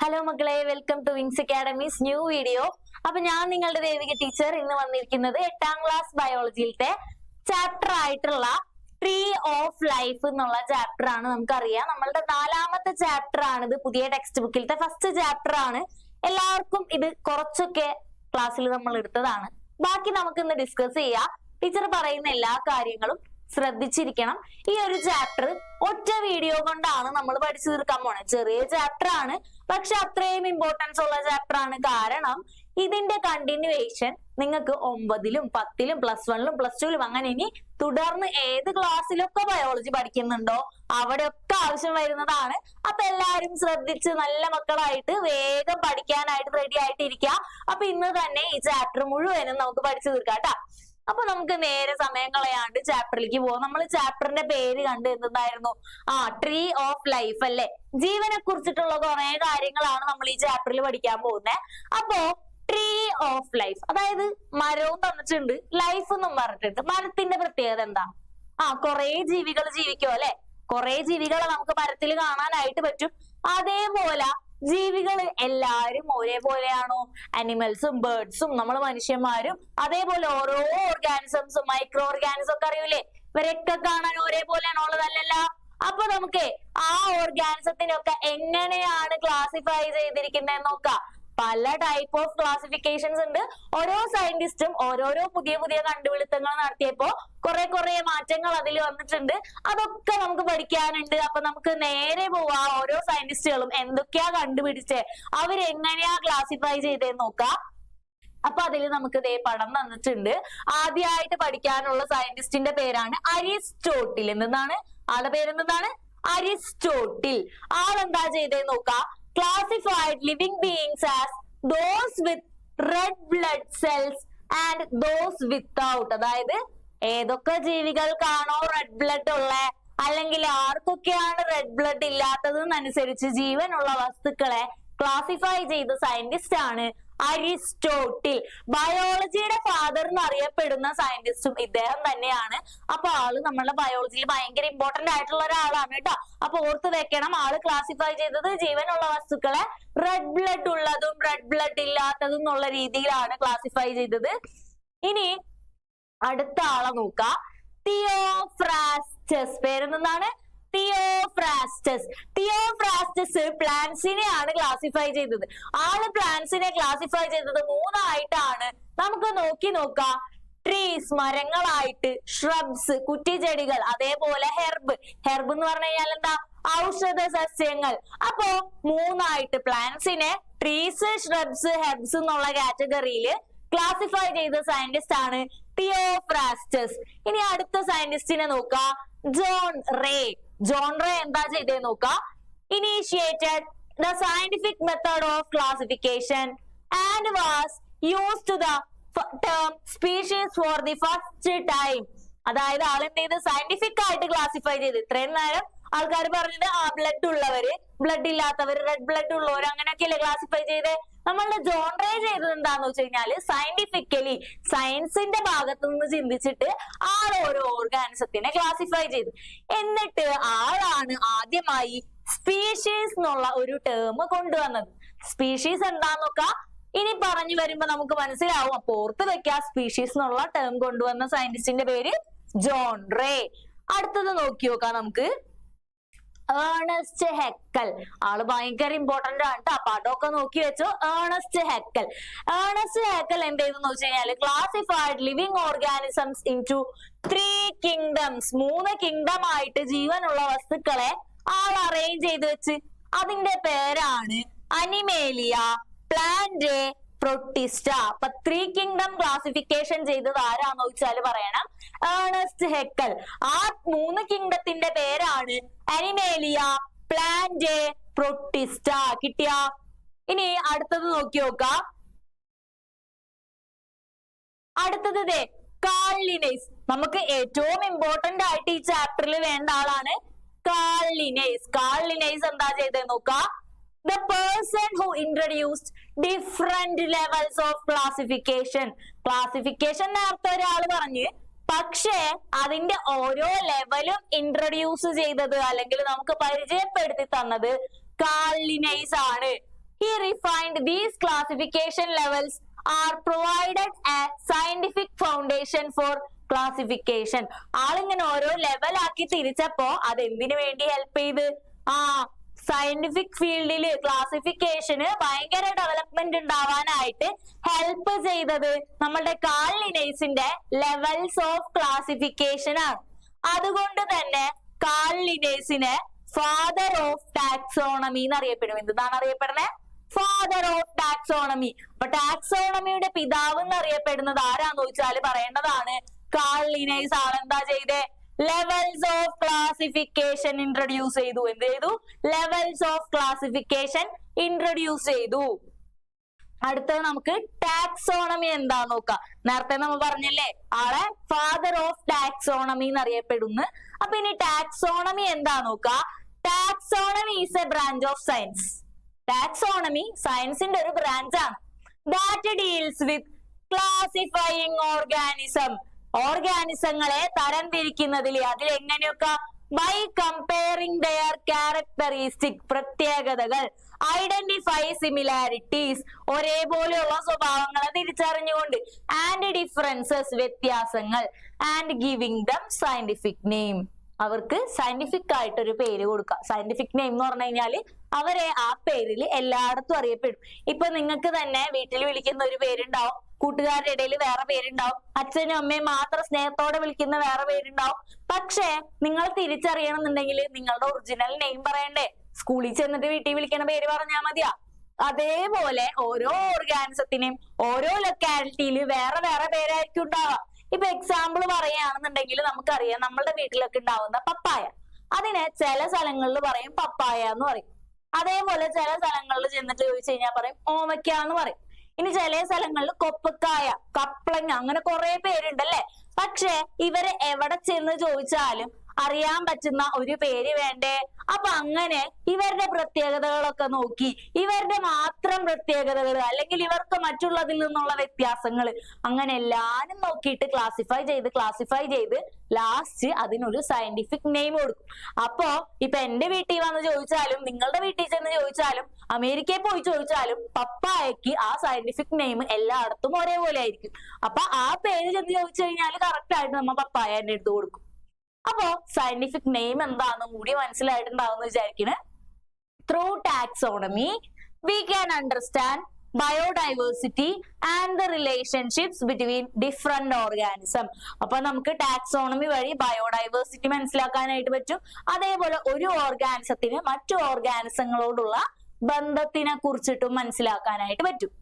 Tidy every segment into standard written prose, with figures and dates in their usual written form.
Hello മക്കളെ, welcome to Wings Academy's new video. അപ്പൊ ഞാൻ നിങ്ങളുടെ ദേവിക ടീച്ചർ ഇന്ന് വന്നിരിക്കുന്നത് 8ാം ക്ലാസ് ബയോളജിയിലത്തെ ചാപ്റ്റർ ആയിട്ടുള്ള ട്രീ ഓഫ് ലൈഫ് എന്നുള്ള ചാപ്റ്റർ ആണ്. നമുക്കറിയാം നമ്മളുടെ 4ാമത്തെ ചാപ്റ്റർ ആണിത്. പുതിയ ടെക്സ്റ്റ് ബുക്കിലത്തെ ഫസ്റ്റ് ചാപ്റ്റർ ആണ്. എല്ലാവർക്കും ഇത് കുറച്ചൊക്കെ ക്ലാസ്സിൽ നമ്മൾ എടുത്തതാണ്. ബാക്കി നമുക്ക് ഇന്ന് ഡിസ്കസ് ചെയ്യാം. ടീച്ചർ പറയുന്ന എല്ലാ കാര്യങ്ങളും ശ്രദ്ധിച്ചിരിക്കണം. ഈ ഒരു ചാപ്റ്റർ ഒറ്റ വീഡിയോ കൊണ്ടാണ് നമ്മൾ പഠിച്ചു തീർക്കാൻ പോണത്. ചെറിയ ചാപ്റ്റർ ആണ്, പക്ഷെ അത്രയും ഇമ്പോർട്ടൻസ് ഉള്ള ചാപ്റ്റർ ആണ്. കാരണം ഇതിന്റെ കണ്ടിന്യൂവേഷൻ നിങ്ങൾക്ക് 9ലും 10ലും +1ലും +2ലും അങ്ങനെ ഇനി തുടർന്ന് ഏത് ക്ലാസ്സിലൊക്കെ ബയോളജി പഠിക്കുന്നുണ്ടോ അവിടെയൊക്കെ ആവശ്യം വരുന്നതാണ്. അപ്പൊ എല്ലാവരും ശ്രദ്ധിച്ച് നല്ല മക്കളായിട്ട് വേഗം പഠിക്കാനായിട്ട് റെഡി ആയിട്ട് ഇരിക്കുക. അപ്പൊ ഇന്ന് തന്നെ ഈ ചാപ്റ്റർ മുഴുവനും നമുക്ക് പഠിച്ചു തീർക്കാം കേട്ടോ. അപ്പൊ നമുക്ക് നേരെ സമയം കളയാണ്ട് ചാപ്റ്ററിലേക്ക് പോകാം. നമ്മൾ ചാപ്റ്ററിന്റെ പേര് കണ്ട് എന്തായിരുന്നു? ട്രീ ഓഫ് ലൈഫ് അല്ലെ. ജീവനെ കുറിച്ചിട്ടുള്ള കുറെ കാര്യങ്ങളാണ് നമ്മൾ ഈ ചാപ്റ്ററിൽ പഠിക്കാൻ പോകുന്നത്. അപ്പോ ട്രീ ഓഫ് ലൈഫ്, അതായത് മരവും തന്നിട്ടുണ്ട്, ലൈഫ് എന്നും പറഞ്ഞിട്ടുണ്ട്. മരത്തിന്റെ പ്രത്യേകത എന്താ? കുറെ ജീവികൾ ജീവിക്കും അല്ലെ. കുറെ ജീവികളെ നമുക്ക് മരത്തിൽ കാണാനായിട്ട് പറ്റും. അതേപോലെ ജീവികള് എല്ലാരും ഒരേപോലെയാണോ? അനിമൽസും ബേർഡ്സും നമ്മൾ മനുഷ്യന്മാരും അതേപോലെ ഓരോ ഓർഗാനിസംസും മൈക്രോ ഓർഗാനിസം ഒക്കെ അറിയൂലേ, ഇവരൊക്കെ കാണാൻ ഒരേപോലെയാണോ ഉള്ളതല്ലല്ല. അപ്പൊ നമുക്ക് ആ ഓർഗാനിസത്തിനൊക്കെ എങ്ങനെയാണ് ക്ലാസിഫൈ ചെയ്തിരിക്കുന്നത് നോക്കാം. പല ടൈപ്പ് ഓഫ് ക്ലാസിഫിക്കേഷൻസ് ഉണ്ട്. ഓരോ സയന്റിസ്റ്റും ഓരോരോ പുതിയ പുതിയ കണ്ടുപിടുത്തങ്ങൾ നടത്തിയപ്പോ കുറെ മാറ്റങ്ങൾ അതിൽ വന്നിട്ടുണ്ട്. അതൊക്കെ നമുക്ക് പഠിക്കാനുണ്ട്. അപ്പൊ നമുക്ക് നേരെ പോവാ. ഓരോ സയന്റിസ്റ്റുകളും എന്തൊക്കെയാ കണ്ടുപിടിച്ചേ, അവരെങ്ങനെയാ ക്ലാസിഫൈ ചെയ്തേന്ന് നോക്കാം. അപ്പൊ അതിൽ നമുക്ക് ഇതേ പടം തന്നിട്ടുണ്ട്. ആദ്യമായിട്ട് പഠിക്കാനുള്ള സയന്റിസ്റ്റിന്റെ പേരാണ് അരിസ്റ്റോട്ടിൽ. എന്താണ് ആളുടെ പേരെന്താണ്? അരിസ്റ്റോട്ടിൽ. ആളെന്താ ചെയ്തേന്ന് നോക്കാം. Classified living beings as those with red blood cells and those without. അതായത് ഏതൊക്കെ ജീവികൾക്കാണോ റെഡ് ബ്ലഡ് ഉള്ളത്, അല്ലെങ്കിൽ ആർക്കൊക്കെയാണ് റെഡ് ബ്ലഡ് ഇല്ലാത്തതെന്നനുസരിച്ച് ജീവനുള്ള വസ്തുക്കളെ ക്ലാസിഫൈ ചെയ്ത സയന്റിസ്റ്റ് ആണ് അരിസ്റ്റോട്ടിൽ. ബയോളജിയുടെ ഫാദർ എന്ന് അറിയപ്പെടുന്ന സയന്റിസ്റ്റും ഇദ്ദേഹം തന്നെയാണ്. അപ്പൊ ആള് നമ്മളുടെ ബയോളജിയിൽ ഭയങ്കര ഇമ്പോർട്ടന്റ് ആയിട്ടുള്ള ഒരാളാണ് കേട്ടോ. അപ്പൊ ഓർത്ത് വെക്കണം, ആള് ക്ലാസിഫൈ ചെയ്തത് ജീവനുള്ള വസ്തുക്കളെ റെഡ് ബ്ലഡ് ഉള്ളതും റെഡ് ബ്ലഡ് ഇല്ലാത്തതും എന്നുള്ള രീതിയിലാണ് ക്ലാസിഫൈ ചെയ്തത്. ഇനി അടുത്ത ആളെ നോക്കാം. തിയോഫ്രാസ്റ്റസ്. പേരെന്താണ്? തിയോഫ്രാസ്റ്റസ്. തിയോഫ്രാസ്റ്റസ് പ്ലാന്റ്സിനെയാണ് ക്ലാസിഫൈ ചെയ്തത്. ആള് പ്ലാന്റ്സിനെ ക്ലാസിഫൈ ചെയ്തത് 3 ആയിട്ടാണ്. നമുക്ക് നോക്കാം. ട്രീസ് മരങ്ങളായിട്ട്, ഷ്രബ്സ് കുറ്റിച്ചെടികൾ, അതേപോലെ ഹെർബ്. ഹെർബ് എന്ന് പറഞ്ഞു കഴിഞ്ഞാൽ എന്താ? ഔഷധ സസ്യങ്ങൾ. അപ്പോ 3 ആയിട്ട് പ്ലാന്റ്സിനെ ട്രീസ്, ഷ്രബ്സ്, ഹെർബ്സ് എന്നുള്ള കാറ്റഗറിയിൽ ക്ലാസിഫൈ ചെയ്ത സയന്റിസ്റ്റ് ആണ് തിയോഫ്രാസ്റ്റസ്. ഇനി അടുത്ത സയന്റിസ്റ്റിനെ നോക്കാം. John ray. ജോൺ റേ എന്താ ചെയ്തേ നോക്കാം. Initiated the scientific method of classification and was used to the term species for the first time. അതായത് ആളെന്ത് ചെയ്ത് സയന്റിഫിക് ആയിട്ട് ക്ലാസിഫൈ ചെയ്ത്. ഇത്രയും നേരം ആൾക്കാർ പറഞ്ഞത് ബ്ലഡ് ഉള്ളവര്, ബ്ലഡ് ഇല്ലാത്തവര്, റെഡ് ബ്ലഡ് ഉള്ളവര്, അങ്ങനെയൊക്കെയല്ലേ ക്ലാസിഫൈ ചെയ്തേ. നമ്മളുടെ ജോൺ റേ ചെയ്തത് എന്താന്ന് വെച്ച് കഴിഞ്ഞാല് സയന്റിഫിക്കലി സയൻസിന്റെ ഭാഗത്തു നിന്ന് ചിന്തിച്ചിട്ട് ഓരോ ഓർഗാനിസത്തിനെ ക്ലാസിഫൈ ചെയ്തു. എന്നിട്ട് ആളാണ് ആദ്യമായി സ്പീഷീസ് എന്നുള്ള ഒരു ടേം കൊണ്ടുവന്നത്. സ്പീഷീസ് എന്താന്ന് നോക്കാം. ഇനി പറഞ്ഞു വരുമ്പോ നമുക്ക് മനസ്സിലാവും. അപ്പൊ ഓർത്ത് വെക്കുക, സ്പീഷീസ് എന്നുള്ള ടേം കൊണ്ടുവന്ന സയന്റിസ്റ്റിന്റെ പേര് ജോൺ റേ. അടുത്തത് നോക്കി നോക്കാം നമുക്ക്. Ernst Haeckel. ആള് ഭയങ്കര ഇമ്പോർട്ടന്റ് ആണ് കേട്ടോ. പടമൊക്കെ നോക്കി വെച്ചോ. Ernest Haeckel. ഏണസ്റ്റ് ഹെക്കൽ എന്ത് ചെയ്തെന്ന് വെച്ച് കഴിഞ്ഞാല് classified living organisms into 3 kingdoms. 3 kingdom ആയിട്ട് ജീവനുള്ള വസ്തുക്കളെ ആൾ അറേഞ്ച് ചെയ്ത് വെച്ച്. അതിന്റെ പേരാണ് അനിമേലിയ, പ്ലാന്റ്, പ്രൊട്ടിസ്റ്റ. അപ്പൊ 3 കിങ്ഡം ക്ലാസിഫിക്കേഷൻ ചെയ്തത് ആരാന്ന് ചോദിച്ചാല് പറയണം ഏണസ്റ്റ് ഹെക്കൽ. ആ 3 കിങ്ഡത്തിന്റെ പേരാണ് അനിമേലിയ, പ്ലാന്റ്, പ്രൊട്ടിസ്റ്റ. കിട്ടിയ? ഇനി അടുത്തത് നോക്കി നോക്കാം. അടുത്തത് കാൾ ലിനേസ്. നമുക്ക് ഏറ്റവും ഇമ്പോർട്ടന്റ് ആയിട്ട് ഈ ചാപ്റ്ററിൽ വേണ്ട ആളാണ് കാൾ ലിനേസ്. കാൾ ലിനേസ് എന്താ ചെയ്തേ നോക്കാം. The person who introduced different levels of classification. Classification നേരത്തെ ഒരാൾ പറഞ്ഞു, പക്ഷേ അതിന്റെ ഓരോ ലെവലും ഇൻട്രൊഡ്യൂസ് ചെയ്തത് അല്ലെങ്കിൽ നമുക്ക് പരിചയപ്പെടുത്തി തന്നത് കാൾ ലിനേസ് ആണ്. refined, these classification levels are provided a scientific foundation for classification. ആളിങ്ങനെ ഓരോ ലെവൽ ആക്കി തിരിച്ചപ്പോ അത് എന്തിനു വേണ്ടി ഹെൽപ്പ് ചെയ്ത്? സയന്റിഫിക് ഫീൽഡില് ക്ലാസിഫിക്കേഷന് ഭയങ്കര ഡെവലപ്മെന്റ് ഉണ്ടാവാനായിട്ട് ഹെൽപ്പ് ചെയ്തത് നമ്മളുടെ കാൾ ലിനേസിന്റെ ലെവൽസ് ഓഫ് ക്ലാസിഫിക്കേഷൻ ആണ്. അതുകൊണ്ട് തന്നെ കാൾ ലിനേസിനെ ഫാദർ ഓഫ് ടാക്സോണമി എന്നറിയപ്പെടും. എന്താണ് അറിയപ്പെടുന്നത്? Father of taxonomy. അപ്പൊ ടാക്സോണമിയുടെ പിതാവ് എന്നറിയപ്പെടുന്നത് ആരാന്ന് ചോദിച്ചാൽ പറയേണ്ടതാണ് കാൾ ലിനേസ്. ആളെന്താ ചെയ്തേ? ലെവൽസ് ഓഫ് ക്ലാസിഫിക്കേഷൻ ഇൻട്രൊഡ്യൂസ് ചെയ്തു. എന്ത് ചെയ്തു? ലെവൽസ് ഓഫ് ക്ലാസിഫിക്കേഷൻ ഇൻട്രൊഡ്യൂസ് ചെയ്തു. അടുത്തത് നമുക്ക് ടാക്സോണമി എന്താ നോക്കാം. നേരത്തെ നമ്മൾ പറഞ്ഞല്ലേ ആളെ ഫാദർ ഓഫ് ടാക്സോണമി എന്നറിയപ്പെടുന്നു. അപ്പൊ ഇനി ടാക്സോണമി എന്താ നോക്കാം. Taxonomy is a branch of science. Taxonomy സയൻസിന്റെ ഒരു ബ്രാഞ്ച് ആണ്. That deals with classifying organism. ഓർഗാനിസങ്ങളെ തരംതിരിക്കുന്നതിൽ അതിൽ എങ്ങനെയൊക്കെ ബൈ കമ്പയറിംഗ് ദെയർ ക്യാരക്ടറിസ്റ്റിക് പ്രത്യേകതകൾ, ഐഡന്റിഫൈ സിമിലാരിറ്റീസ് ഒരേപോലെയുള്ള സ്വഭാവങ്ങളെ തിരിച്ചറിഞ്ഞുകൊണ്ട്, ആൻഡ് ഡിഫറൻസസ് വ്യത്യാസങ്ങൾ, and giving them scientific name അവർക്ക് സയന്റിഫിക് ആയിട്ട് ഒരു പേര് കൊടുക്കുക. സയന്റിഫിക് നെയിം എന്ന് പറഞ്ഞു കഴിഞ്ഞാല് അവരെ ആ പേരിൽ എല്ലായിടത്തും അറിയപ്പെടും. ഇപ്പൊ നിങ്ങൾക്ക് തന്നെ വീട്ടിൽ വിളിക്കുന്ന ഒരു പേരുണ്ടാവും, കൂട്ടുകാരുടെ ഇടയിൽ വേറെ പേരുണ്ടാവും, അച്ഛനും അമ്മയും മാത്രം സ്നേഹത്തോടെ വിളിക്കുന്ന വേറെ പേരുണ്ടാവും. പക്ഷെ നിങ്ങൾ തിരിച്ചറിയണമെന്നുണ്ടെങ്കിൽ നിങ്ങളുടെ ഒറിജിനൽ നെയിം പറയണ്ടേ? സ്കൂളിൽ ചെന്നിട്ട് വീട്ടിൽ വിളിക്കുന്ന പേര് പറഞ്ഞാൽ മതിയാ? അതേപോലെ ഓരോ ഓർഗാനിസത്തിനെയും ഓരോ ലൊക്കാലിറ്റിയിൽ വേറെ വേറെ പേരായിരിക്കും ഉണ്ടാവുക. ഇപ്പൊ എക്സാമ്പിൾ പറയുകയാണെന്നുണ്ടെങ്കിൽ നമുക്കറിയാം നമ്മളുടെ വീട്ടിലൊക്കെ ഉണ്ടാവുന്ന പപ്പായ, അതിനെ ചില സ്ഥലങ്ങളിൽ പറയും പപ്പായ എന്ന് പറയും. അതേപോലെ ചില സ്ഥലങ്ങളിൽ ചെന്നിട്ട് ചോദിച്ചു കഴിഞ്ഞാൽ പറയും ഓമയ്ക്ക എന്ന് പറയും. ഇനി ചില സ്ഥലങ്ങളിൽ കൊപ്പക്കായ, കപ്ലങ്ങ, അങ്ങനെ കുറെ പേരുണ്ടല്ലേ. പക്ഷെ ഇവരെ എവിടെ ചെന്ന് ചോദിച്ചാലും അറിയാൻ പറ്റുന്ന ഒരു പേര് വേണ്ടേ? അപ്പൊ അങ്ങനെ ഇവരുടെ പ്രത്യേകതകളൊക്കെ നോക്കി ഇവരുടെ മാത്രം പ്രത്യേകതകൾ അല്ലെങ്കിൽ ഇവർക്ക് മറ്റുള്ളതിൽ നിന്നുള്ള വ്യത്യാസങ്ങൾ അങ്ങനെ എല്ലാരും നോക്കിയിട്ട് ക്ലാസിഫൈ ചെയ്ത് ലാസ്റ്റ് അതിനൊരു സയന്റിഫിക് നെയിം കൊടുക്കും. അപ്പോ ഇപ്പൊ എന്റെ വീട്ടിൽ വന്ന് ചോദിച്ചാലും നിങ്ങളുടെ വീട്ടിൽ ചെന്ന് ചോദിച്ചാലും അമേരിക്കയിൽ പോയി ചോദിച്ചാലും പപ്പായക്ക് ആ സയന്റിഫിക് നെയിം എല്ലായിടത്തും ഒരേപോലെ ആയിരിക്കും. അപ്പൊ ആ പേര് ചെന്ന് ചോദിച്ചു കഴിഞ്ഞാൽ കറക്റ്റ് ആയിട്ട് നമ്മ പപ്പായ എന്നെ എടുത്ത് കൊടുക്കും. അപ്പോ സയന്റിഫിക് നെയിം എന്താണെന്ന് കൂടി മനസ്സിലായിട്ടുണ്ടാവുമെന്ന് വിചാരിക്കണേ. Through taxonomy we can understand biodiversity and the relationships between different organism. അപ്പൊ നമുക്ക് ടാക്സോണമി വഴി ബയോഡൈവേഴ്സിറ്റി മനസ്സിലാക്കാനായിട്ട് പറ്റും. അതേപോലെ ഒരു ഓർഗാനിസത്തിന് മറ്റു ഓർഗാനിസങ്ങളോടുള്ള ബന്ധത്തിനെ കുറിച്ചിട്ടും മനസ്സിലാക്കാനായിട്ട് പറ്റും.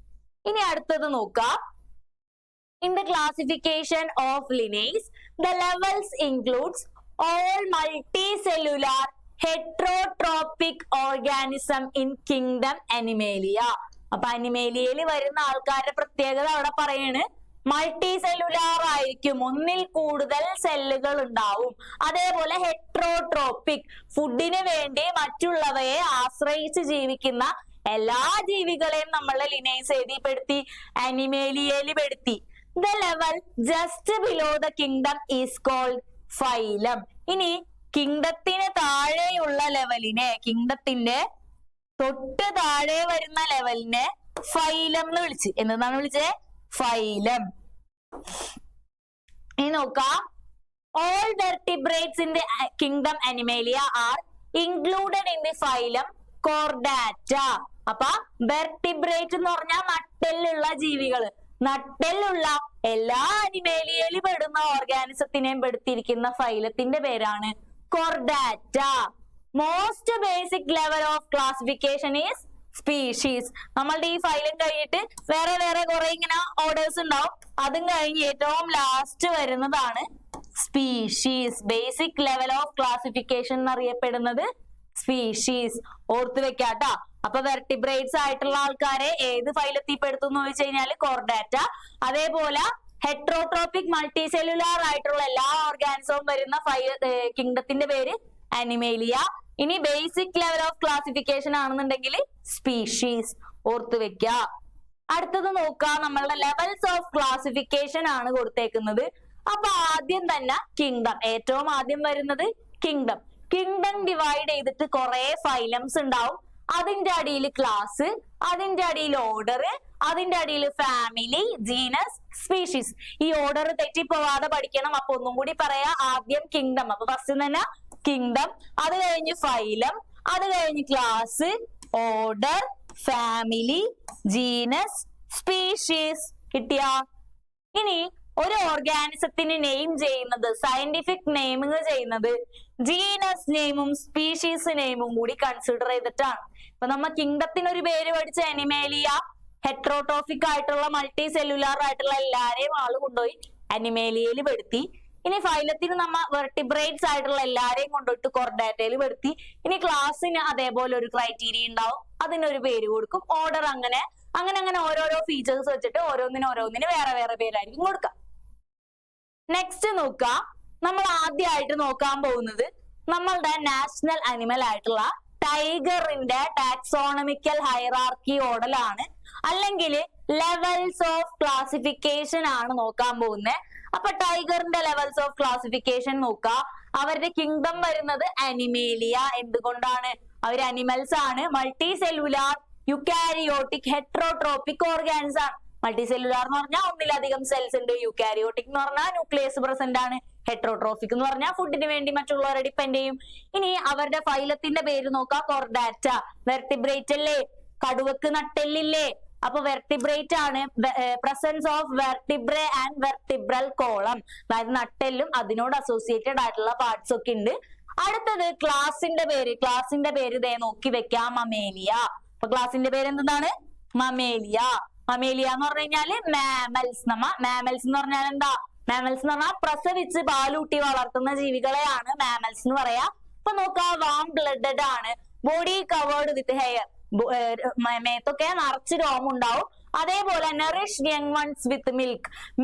ഇനി അടുത്തത് നോക്കാം. In the classification of Linnaeus, the levels includes all multicellular heterotrophic organism in kingdom Animalia. അപ്പൊ അനിമേലിയയിൽ വരുന്ന ആൾക്കാരുടെ പ്രത്യേകത അവിടെ പറയാണ് മൾട്ടി സെല്ലുലാർ ആയിരിക്കും, ഒന്നിൽ കൂടുതൽ സെല്ലുകൾ ഉണ്ടാവും. അതേപോലെ ഹെട്രോട്രോപ്പിക്, ഫുഡിന് വേണ്ടി മറ്റുള്ളവയെ ആശ്രയിച്ച് ജീവിക്കുന്ന എല്ലാ ജീവികളെയും നമ്മളെ Linnaeus എഴുതിപ്പെടുത്തി, അനിമേലിയയിൽ പെടുത്തി. The level just below the kingdom is called phylum. ഇനി കിങ്ഡത്തിന് താഴെയുള്ള ലെവലിനെ, കിങ്ഡത്തിന്റെ തൊട്ട് താഴെ വരുന്ന ലെവലിനെ ഫൈലം എന്ന് വിളിച്ച്. എന്താണ് വിളിച്ചത്? ഫൈലം. ഇനി നോക്കാം. All vertebrates in the kingdom Animalia are included in the phylum Chordata. അപ്പൊ വെർട്ടിബ്രേറ്റ് എന്ന് പറഞ്ഞാൽ നട്ടെല്ലുള്ള ജീവികള്. നട്ടെല്ലുള്ള എല്ലാ അനിമേലിയയിൽ പെടുന്ന ഓർഗാനിസത്തിനെയും പെടുത്തിയിരിക്കുന്ന ഫൈലത്തിന്റെ പേരാണ് Chordata. Most basic level of classification is species. നമ്മളുടെ ഈ ഫൈലം കഴിഞ്ഞിട്ട് വേറെ വേറെ കുറെ ഇങ്ങനെ ഓർഡേഴ്സ് ഉണ്ടാവും. അതും കഴിഞ്ഞ് ഏറ്റവും ലാസ്റ്റ് വരുന്നതാണ് species. Basic level of classification എന്നറിയപ്പെടുന്നത് സ്പീഷീസ്. ഓർത്ത് വെക്കാട്ടോ. അപ്പൊ വെർട്ടിബ്രേറ്റ്സ് ആയിട്ടുള്ള ആൾക്കാരെ ഏത് ഫൈലത്തിൽ പെടുത്തുന്നു ചോദിച്ചു കഴിഞ്ഞാല് കോർഡാറ്റ. അതേപോലെ ഹെട്രോട്രോപ്പിക് മൾട്ടി സെല്ലുലാർ ആയിട്ടുള്ള എല്ലാ ഓർഗാനിസവും വരുന്ന കിങ്ഡത്തിന്റെ പേര് അനിമേലിയ. ഇനി ബേസിക് ലെവൽ ഓഫ് ക്ലാസിഫിക്കേഷൻ ആണെന്നുണ്ടെങ്കിൽ സ്പീഷീസ്. ഓർത്ത് വെക്ക. അടുത്തത് നോക്കാം. നമ്മളുടെ ലെവൽസ് ഓഫ് ക്ലാസിഫിക്കേഷൻ ആണ് കൊടുത്തേക്കുന്നത്. അപ്പൊ ആദ്യം തന്നെ കിങ്ഡം, ഏറ്റവും ആദ്യം വരുന്നത് കിങ്ഡം. കിങ്ഡം ഡിവൈഡ് ചെയ്തിട്ട് കുറെ ഫൈലംസ് ഉണ്ടാവും. അതിന്റെ അടിയിൽ ക്ലാസ്, അതിന്റെ അടിയിൽ ഓർഡർ, അതിന്റെ അടിയിൽ ഫാമിലി, ജീനസ്, സ്പീഷീസ്. ഈ ഓർഡർ തെറ്റിപ്പോവാതെ പഠിക്കണം. അപ്പൊ ഒന്നും കൂടി പറയാ. ആദ്യം കിങ്ഡം. അപ്പൊ ഫസ്റ്റ് തന്നെ കിങ്ഡം, അത് കഴിഞ്ഞ് ഫൈലം, അത് കഴിഞ്ഞ് class, order, family, genus, species. കിട്ടിയ? ഇനി ഒരു ഓർഗാനിസത്തിന് നെയിം ചെയ്യുന്നത്, സയന്റിഫിക് നെയിമിങ് ചെയ്യുന്നത് ജീനസ് നെയിമും സ്പീഷീസ് നെയിമും കൂടി കൺസിഡർ ചെയ്തിട്ടാണ്. ഇപ്പൊ നമ്മ കിങ്ഡത്തിന് ഒരു പേര് പഠിച്ച അനിമേലിയ, ഹെട്രോട്രോഫിക് ആയിട്ടുള്ള മൾട്ടി സെല്ലുലാർ ആയിട്ടുള്ള എല്ലാരെയും ആള് കൊണ്ടുപോയി അനിമേലിയയിൽ പെടുത്തി. ഇനി ഫൈലത്തിന് നമ്മ വെർട്ടിബ്രേറ്റ്സ് ആയിട്ടുള്ള എല്ലാരെയും കൊണ്ടുപോയിട്ട് കൊർഡാറ്റയിൽ പെടുത്തി. ഇനി ക്ലാസ്സിന് അതേപോലെ ഒരു ക്രൈറ്റീരിയ ഉണ്ടാവും, അതിനൊരു പേര് കൊടുക്കും. ഓർഡർ അങ്ങനെ ഓരോരോ ഫീച്ചേഴ്സ് വെച്ചിട്ട് ഓരോന്നിന് വേറെ വേറെ പേരായിരിക്കും കൊടുക്കുക. നെക്സ്റ്റ് നോക്ക, നമ്മൾ ആദ്യമായിട്ട് നോക്കാൻ പോകുന്നത് നമ്മളുടെ നാഷണൽ അനിമൽ ആയിട്ടുള്ള ടൈഗറിന്റെ ടാക്സോണമിക്കൽ ഹൈറാർക്കി ഓർഡറിലാണ്, അല്ലെങ്കിൽ ലെവൽസ് ഓഫ് ക്ലാസിഫിക്കേഷൻ ആണ് നോക്കാൻ പോകുന്നത്. അപ്പൊ ടൈഗറിന്റെ ലെവൽസ് ഓഫ് ക്ലാസിഫിക്കേഷൻ നോക്കുക. അവരുടെ കിങ്ഡം വരുന്നത് അനിമേലിയ. എന്തുകൊണ്ടാണ്? അവർ അനിമൽസ് ആണ്. മൾട്ടി സെല്ലുലാർ, യുക്കാരിയോട്ടിക്, ഹെട്രോട്രോപിക് ഓർഗാൻസ് ആണ്. മൾട്ടി സെല്ലുലാർ എന്ന് പറഞ്ഞാൽ ഒന്നിലധികം സെൽസ് ഉണ്ട്. യുക്കാരിയോട്ടിക് എന്ന് പറഞ്ഞാൽ ന്യൂക്ലിയസ് പ്രസന്റ് ആണ്. ഹെട്രോട്രോഫിക് എന്ന് പറഞ്ഞാൽ ഫുഡിന് വേണ്ടി മറ്റുള്ളവരെ ഡിപ്പെൻഡ് ചെയ്യും. ഇനി അവരുടെ ഫൈലത്തിന്റെ പേര് നോക്കാം. കൊർഡാറ്റ. വെർട്ടിബ്രേറ്റ് അല്ലേ? കടുവക്ക് നട്ടെല്ലില്ലേ? അപ്പൊ വെർട്ടിബ്രേറ്റ് ആണ്. Presence of vertebrae and vertebral column, അതായത് നട്ടെല്ലും അതിനോട് അസോസിയേറ്റഡ് ആയിട്ടുള്ള പാർട്സ് ഒക്കെ ഉണ്ട്. അടുത്തത് ക്ലാസിന്റെ പേര് ദേ നോക്കി വെക്കാം. മമേലിയ. അപ്പൊ ക്ലാസിന്റെ പേര് എന്താണ്? മമേലിയ. മമേലിയ എന്ന് പറഞ്ഞു കഴിഞ്ഞാല് മാമൽസ്. മാമൽസ് എന്ന് പറഞ്ഞാൽ എന്താ? മാമൽസ് എന്ന് പറഞ്ഞാൽ പ്രസവിച്ച് പാലൂട്ടി വളർത്തുന്ന ജീവികളെയാണ് മാമൽസ് എന്ന് പറയാ. അപ്പൊ നോക്കാം, വാം ബ്ലഡഡ് ആണ്. ബോഡി കവേർഡ് വിത്ത് ഹെയർ, മേത്തൊക്കെ നിറച്ച് രോമം ഉണ്ടാവും. അതേപോലെ Nourish young ones with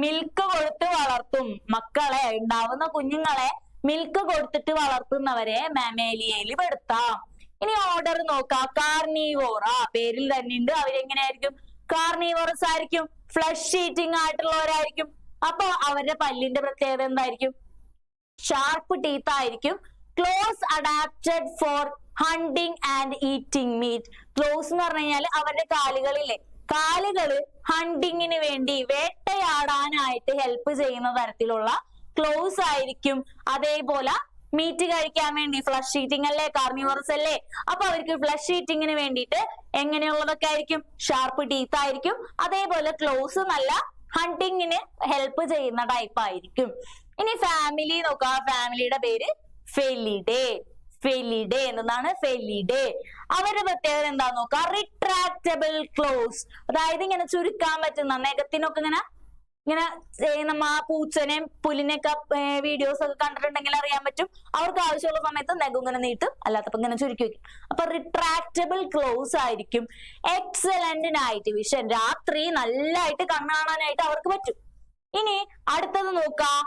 milk കൊടുത്ത് വളർത്തും. മക്കളെ, ഉണ്ടാവുന്ന കുഞ്ഞുങ്ങളെ മിൽക്ക് കൊടുത്തിട്ട് വളർത്തുന്നവരെ മാമേലിയയിൽ പെടുത്താം. ഇനി ഓർഡർ നോക്കാം. കാർണിവോറ. പേരിൽ തന്നെ ഉണ്ട്. അവരെങ്ങനെയായിരിക്കും? കാർണിവോറസ് ആയിരിക്കും. ഫ്ലഷ് ഈറ്റിംഗ് ആയിട്ടുള്ളവരായിരിക്കും. അപ്പൊ അവരുടെ പല്ലിന്റെ പ്രത്യേകത എന്തായിരിക്കും? ഷാർപ്പ് ടീത്ത് ആയിരിക്കും. Claws adapted for hunting and eating meat. Claws എന്ന് പറഞ്ഞു കഴിഞ്ഞാൽ അവരുടെ കാലുകളില്ലേ, കാലുകള് ഹണ്ടിങ്ങിന് വേണ്ടി, വേട്ടയാടാനായിട്ട് ഹെൽപ്പ് ചെയ്യുന്ന തരത്തിലുള്ള ക്ലോസ് ആയിരിക്കും. അതേപോലെ മീറ്റ് കഴിക്കാൻ വേണ്ടി, ഫ്ലഷ് ഈറ്റിംഗ് അല്ലേ, കാർണിവോറസ് അല്ലേ, അപ്പൊ അവർക്ക് ഫ്ലഷ് ഈറ്റിങ്ങിന് വേണ്ടിയിട്ട് എങ്ങനെയുള്ളതൊക്കെ ആയിരിക്കും? ഷാർപ്പ് ടീത്ത് ആയിരിക്കും. അതേപോലെ ക്ലോസ് നല്ല ഹണ്ടിങ്ങിന് ഹെൽപ്പ് ചെയ്യുന്ന ടൈപ്പ് ആയിരിക്കും. ഇനി ഫാമിലി നോക്കാം. ഫാമിലിയുടെ പേര് ഫെലിഡേ. എന്താണ്? ഫെലിഡേ. അവരുടെ പ്രത്യേകത എന്താ നോക്കാം. റിട്രാക്റ്റബിൾ ക്ലോസ്, അതായത് ഇങ്ങനെ ചുരുക്കാൻ പറ്റുന്ന, നഖത്തിനൊക്കെ ഇങ്ങനെ നമ്മ പൂച്ചനെയും പുലിനെയൊക്കെ വീഡിയോസ് ഒക്കെ കണ്ടിട്ടുണ്ടെങ്കിൽ അറിയാൻ പറ്റും. അവർക്ക് ആവശ്യമുള്ള സമയത്ത് നഖം ഇങ്ങനെ നീട്ടും, അല്ലാത്തപ്പോ ഇങ്ങനെ ചുരുക്കി വെക്കും. അപ്പൊ റിട്രാക്റ്റബിൾ ക്ലോസ് ആയിരിക്കും. എക്സലന്റ് നൈറ്റ് വിഷൻ, രാത്രി നല്ലതായിട്ട് കണ്ണ് കാണാനായിട്ട് അവർക്ക് പറ്റും. ഇനി അടുത്തത് നോക്കാം.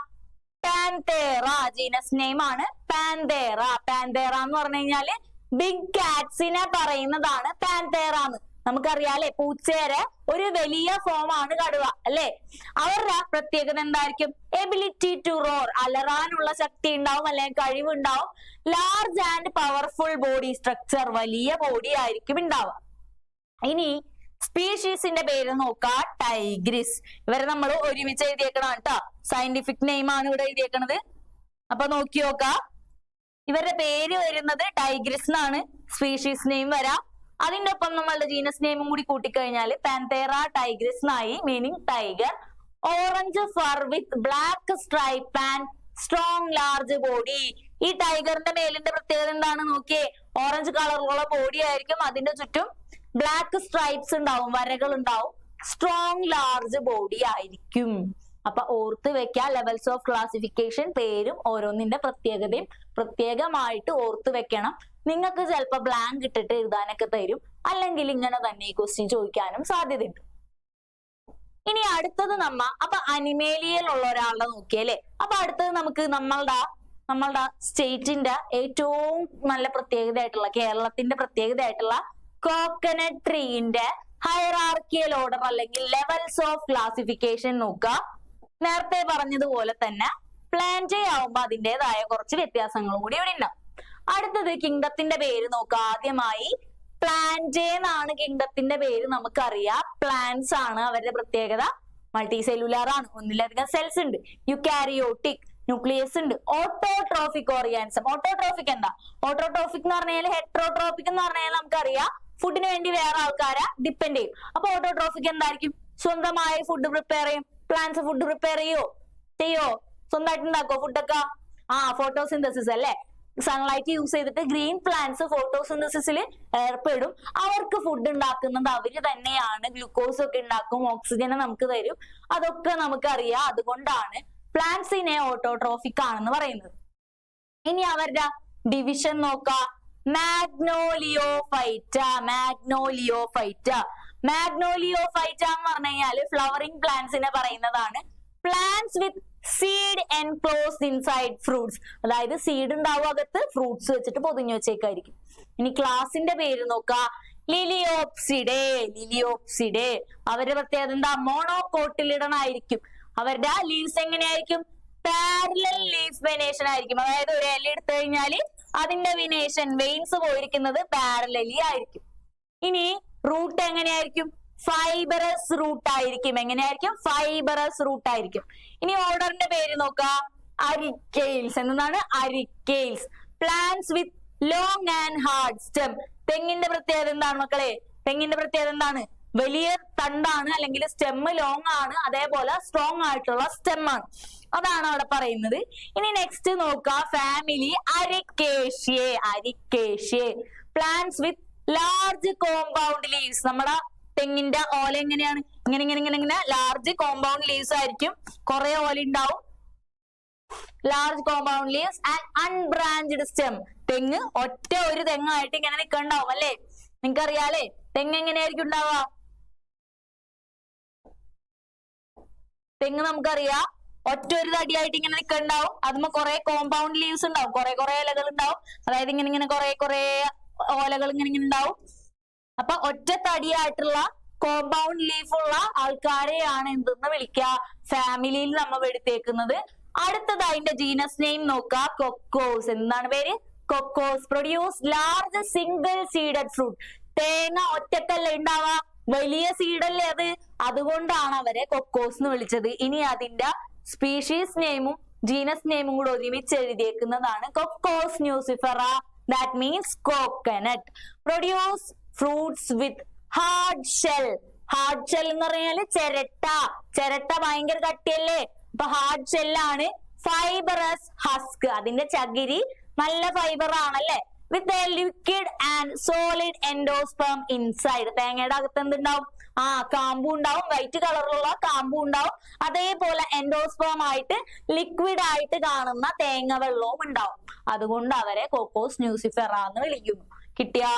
പാന്തേറ. ജീനസ് നെയിം ആണ് പാന്തേറ. പാന്തേറ എന്ന് പറഞ്ഞു കഴിഞ്ഞാല് ബിഗ് കാറ്റ്സിനെ പറയുന്നതാണ് പാന്തേറ എന്ന്. നമുക്കറിയാലേ, പൂച്ചേരെ ഒരു വലിയ ഫോം ആണ് കടുവ അല്ലെ. അവരുടെ പ്രത്യേകത എന്തായിരിക്കും? എബിലിറ്റി ടു റോർ, അലറാനുള്ള ശക്തി ഉണ്ടാവും, അല്ലെങ്കിൽ കഴിവുണ്ടാവും. Large and powerful body structure, വലിയ ബോഡി ആയിരിക്കും ഉണ്ടാവുക. ഇനി സ്പീഷീസിന്റെ പേര് നോക്കാം. ടൈഗ്രിസ്. ഇവരെ നമ്മൾ ഒരുമിച്ച് എഴുതിയേക്കണം കേട്ടോ. സയന്റിഫിക് നെയിം ആണ് ഇവിടെ എഴുതിയേക്കണത്. അപ്പൊ നോക്കി നോക്കാം. ഇവരുടെ പേര് വരുന്നത് ടൈഗ്രിസ് എന്നാണ്. സ്പീഷീസ് നെയിം വരാം. അതിന്റെ ഒപ്പം നമ്മളുടെ ജീനസ് നെയിമും കൂടി കൂട്ടിക്കഴിഞ്ഞാൽ പാന്തേറ ടൈഗ്രിസ് എന്നായി. Meaning tiger. Orange fir with black stripe and strong large body. ഈ ടൈഗറിന്റെ മേലിന്റെ പ്രത്യേകത എന്താണ് നോക്കിയേ? ഓറഞ്ച് കളറിലുള്ള ബോഡി ആയിരിക്കും. അതിന്റെ ചുറ്റും ബ്ലാക്ക് സ്ട്രൈപ്സ് ഉണ്ടാവും, വരകൾ ഉണ്ടാവും. സ്ട്രോങ് ലാർജ് ബോഡി ആയിരിക്കും. അപ്പൊ ഓർത്ത് വെക്കുക. ലെവൽസ് ഓഫ് ക്ലാസിഫിക്കേഷൻ പേരും ഓരോന്നിന്റെ പ്രത്യേകതയും പ്രത്യേകമായിട്ട് ഓർത്ത് വെക്കണം. നിങ്ങൾക്ക് ചിലപ്പോ ബ്ലാങ്ക് ഇട്ടിട്ട് എഴുതാനൊക്കെ തരും, അല്ലെങ്കിൽ ഇങ്ങനെ തന്നെ ഈ ക്വസ്റ്റ്യൻ ചോദിക്കാനും സാധ്യതയുണ്ട്. ഇനി അടുത്തത് അപ്പൊ അനിമേലിയയിലുള്ള ഒരാളുടെ നോക്കിയല്ലേ. അപ്പൊ അടുത്തത് നമുക്ക് നമ്മളുടെ സ്റ്റേറ്റിന്റെ ഏറ്റവും നല്ല പ്രത്യേകതയായിട്ടുള്ള, കേരളത്തിന്റെ പ്രത്യേകതയായിട്ടുള്ള കോക്കനട്ട് ട്രീന്റെ ഹൈറാർക്കിയൽ ഓർഡർ അല്ലെങ്കിൽ ലെവൽസ് ഓഫ് ക്ലാസിഫിക്കേഷൻ നോക്കുക. നേരത്തെ പറഞ്ഞതുപോലെ തന്നെ പ്ലാന്റ് ആവുമ്പോ അതിൻ്റെതായ കുറച്ച് വ്യത്യാസങ്ങളും കൂടി ഇവിടെ ഉണ്ടാവും. അടുത്തത് കിങ്ഡത്തിന്റെ പേര് നോക്കുക. ആദ്യമായി പ്ലാന്റ് എന്നാണ് കിങ്ഡത്തിന്റെ പേര്, നമുക്കറിയാം. പ്ലാന്റ്സ് ആണ് അവരുടെ പ്രത്യേകത. മൾട്ടി സെല്ലുലാർ ആണ്, ഒന്നിലധികം സെൽസ് ഉണ്ട്. യുക്കാരിയോട്ടിക്, ന്യൂക്ലിയസ് ഉണ്ട്. Autotrophic organism. ഓട്ടോട്രോഫിക് എന്താ? ഓട്ടോട്രോഫിക് എന്ന് പറഞ്ഞാൽ, ഹെട്രോട്രോഫിക് എന്ന് പറഞ്ഞാൽ നമുക്കറിയാം ഫുഡിന് വേണ്ടി വേറെ ആൾക്കാരെ ഡിപ്പെൻഡ് ചെയ്യും. അപ്പൊ ഓട്ടോട്രോഫിക് എന്തായിരിക്കും? സ്വന്തമായി ഫുഡ് പ്രിപ്പയർ ചെയ്യും. പ്ലാന്റ്സ് ഫുഡ് പ്രിപ്പയർ ചെയ്യോ? സ്വന്തമായിട്ട് ഉണ്ടാക്കോ ഫുഡൊക്കെ? ഫോട്ടോസിന്തസിസ് അല്ലെ. സൺലൈറ്റ് യൂസ് ചെയ്തിട്ട് ഗ്രീൻ പ്ലാന്റ്സ് ഫോട്ടോസിന്തസിസിൽ ഏർപ്പെടും. അവർക്ക് ഫുഡ് ഉണ്ടാക്കുന്നത് അവര് തന്നെയാണ്. ഗ്ലൂക്കോസ് ഒക്കെ ഉണ്ടാക്കും, ഓക്സിജനെ നമുക്ക് തരും. അതൊക്കെ നമുക്കറിയാം. അതുകൊണ്ടാണ് പ്ലാന്റ്സിനെ ഓട്ടോട്രോഫിക് ആണെന്ന് പറയുന്നത്. ഇനി അവരുടെ ഡിവിഷൻ നോക്കാം. മാഗ്നോലിയോഫൈറ്റ എന്ന് പറഞ്ഞു കഴിഞ്ഞാല് ഫ്ലവറിംഗ് പ്ലാന്റ്സിനെ പറയുന്നതാണ്. പ്ലാന്റ്സ് വിത്ത് സീഡ് എൻക്ലോസ്ഡ് ഇൻസൈഡ് ഫ്രൂട്ട്സ്. അതായത് സീഡ് ഉണ്ടാവും അകത്ത്, ഫ്രൂട്ട്സ് വെച്ചിട്ട് പൊതിഞ്ഞു വെച്ചേക്കായിരിക്കും. ഇനി ക്ലാസിന്റെ പേര് നോക്കാം. ലിലിയോപ്സിഡേ. അവരുടെ പ്രത്യേകത എന്താ? മോണോകോട്ടിലിഡൺ ആയിരിക്കും. അവരുടെ ലീവ്സ് എങ്ങനെയായിരിക്കും? പാരലൽ ലീഫ് വെനേഷൻ ആയിരിക്കും. അതായത് ഒരു ഇല എടുത്തു കഴിഞ്ഞാൽ അതിന്റെ വിനേഷൻ, വെയിൻസ് പോയിരിക്കുന്നത് പാരലലി ആയിരിക്കും. ഇനി റൂട്ട് എങ്ങനെയായിരിക്കും? ഫൈബറസ് റൂട്ട് ആയിരിക്കും. എങ്ങനെയായിരിക്കും? ഫൈബറസ് റൂട്ട് ആയിരിക്കും. ഇനി ഓർഡറിന്റെ പേര് നോക്കാം. അരിക്കെയിൽസ്. എന്താണ്? Arecales. Plants with long and hard stem. തെങ്ങിന്റെ പ്രത്യേകത എന്താണ് മക്കളെ? തെങ്ങിന്റെ പ്രത്യേകത എന്താണ്? വലിയ തണ്ടാണ്, അല്ലെങ്കിൽ സ്റ്റെം ലോങ് ആണ്, അതേപോലെ സ്ട്രോങ് ആയിട്ടുള്ള സ്റ്റെം ആണ്. അതാണ് അവിടെ പറയുന്നത്. ഇനി നെക്സ്റ്റ് നോക്കാം. Family Arecaceae. Plants with large compound leaves. നമ്മുടെ തെങ്ങിന്റെ ഓല എങ്ങനെയാണ്? ഇങ്ങനെ ലാർജ് കോമ്പൗണ്ട് ലീവ്സ് ആയിരിക്കും. കുറെ ഓല ഉണ്ടാവും. Large compound leaves and unbranched stem. തെങ്ങ് ഒറ്റ ഒരു തെങ്ങായിട്ട് ഇങ്ങനെ നിൽക്കണ്ടാവും അല്ലേ? നിങ്ങൾക്കറിയാലേ തെങ്ങ് എങ്ങനെയായിരിക്കും ഉണ്ടാവുക? തെങ്ങ് നമുക്കറിയാം ഒറ്റ ഒരു തടിയായിട്ട് ഇങ്ങനെ നിൽക്കണ്ടാവും. അതുമ്പോ കുറെ കോമ്പൗണ്ട് ലീവ്സ് ഉണ്ടാവും, കുറെ ഇലകൾ ഉണ്ടാവും. അതായത് ഇങ്ങനെ കുറെ ഓലകൾ ഇങ്ങനെ ഉണ്ടാവും. അപ്പൊ ഒറ്റ തടിയായിട്ടുള്ള കോമ്പൗണ്ട് ലീഫ് ഉള്ള ആൾക്കാരെയാണ് എന്തെന്ന് വിളിക്കുക? ഫാമിലിയിൽ നമ്മൾ എടുത്തേക്കുന്നത്. അടുത്തത് അതിന്റെ ജീനസ് നെയിം നോക്കുക. കൊക്കോസ്. എന്താണ് പേര്? Cocos. Produce large single seeded fruit. തേങ്ങ ഒറ്റക്കല്ല ഉണ്ടാവുക, വലിയ സീഡല്ലേ അത്. അതുകൊണ്ടാണ് അവരെ കൊക്കോസ് എന്ന് വിളിച്ചത്. ഇനി അതിന്റെ സ്പീഷീസ് നെയിമും ജീനസ് നെയിമും കൂടെ ഒരുമിച്ച് എഴുതിയേക്കുന്നതാണ് Cocos nucifera. That means coconut. Produce fruits with hard shell. Hard shell എന്ന് പറഞ്ഞാല് ചിരട്ട ഭയങ്കര കട്ടിയല്ലേ? അപ്പൊ ഹാർഡ് ഷെല്ലാണ്. Fibrous husk. അതിന്റെ ചകിരി നല്ല ഫൈബർ ആണല്ലേ? With a liquid and solid endosperm inside. തേങ്ങയുടെ അകത്ത് എന്തുണ്ടാവും? കാമ്പും ഉണ്ടാവും, വൈറ്റ് കളറിലുള്ള കാമ്പും ഉണ്ടാവും. അതേപോലെ എൻഡോസ്പെർം ആയിട്ട് ലിക്വിഡ് ആയിട്ട് കാണുന്ന തേങ്ങ വെള്ളവും ഉണ്ടാവും. അതുകൊണ്ട് അവരെ കൊക്കോസ് ന്യൂസിഫെറ എന്ന് വിളിക്കുന്നു. കിട്ടിയാ?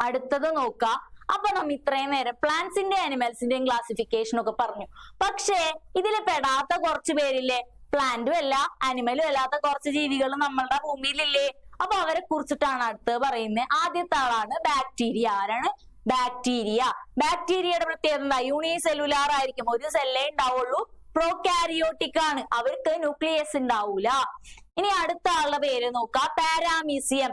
അടുത്തത് നോക്കാം. അപ്പൊ നമ്മ ഇത്രയും നേരം പ്ലാന്റ്സിന്റെ ആനിമൽസിന്റെയും ക്ലാസിഫിക്കേഷൻ ഒക്കെ പറഞ്ഞു. പക്ഷേ ഇതിൽ പെടാത്ത കുറച്ച് പേരില്ലേ? പ്ലാന്റും അല്ല ആനിമലും അല്ലാത്ത കുറച്ച് ജീവികൾ നമ്മളുടെ ഭൂമിയിലില്ലേ? അപ്പൊ അവരെ കുറിച്ചിട്ടാണ് അടുത്ത് പറയുന്നത്. ആദ്യത്തെ ആളാണ് ബാക്ടീരിയ. ആരാണ്? ബാക്ടീരിയയുടെ പ്രത്യേകത എന്താ? യൂണിസെല്ലുലാർ ആയിരിക്കും, ഒരു സെല്ലേ ഉണ്ടാവുള്ളൂ. പ്രോകാരിയോട്ടിക് ആണ്, അവർക്ക് ന്യൂക്ലിയസ് ഉണ്ടാവൂല. ഇനി അടുത്ത ആളുടെ പേര് നോക്കാം. പാരാമീസിയം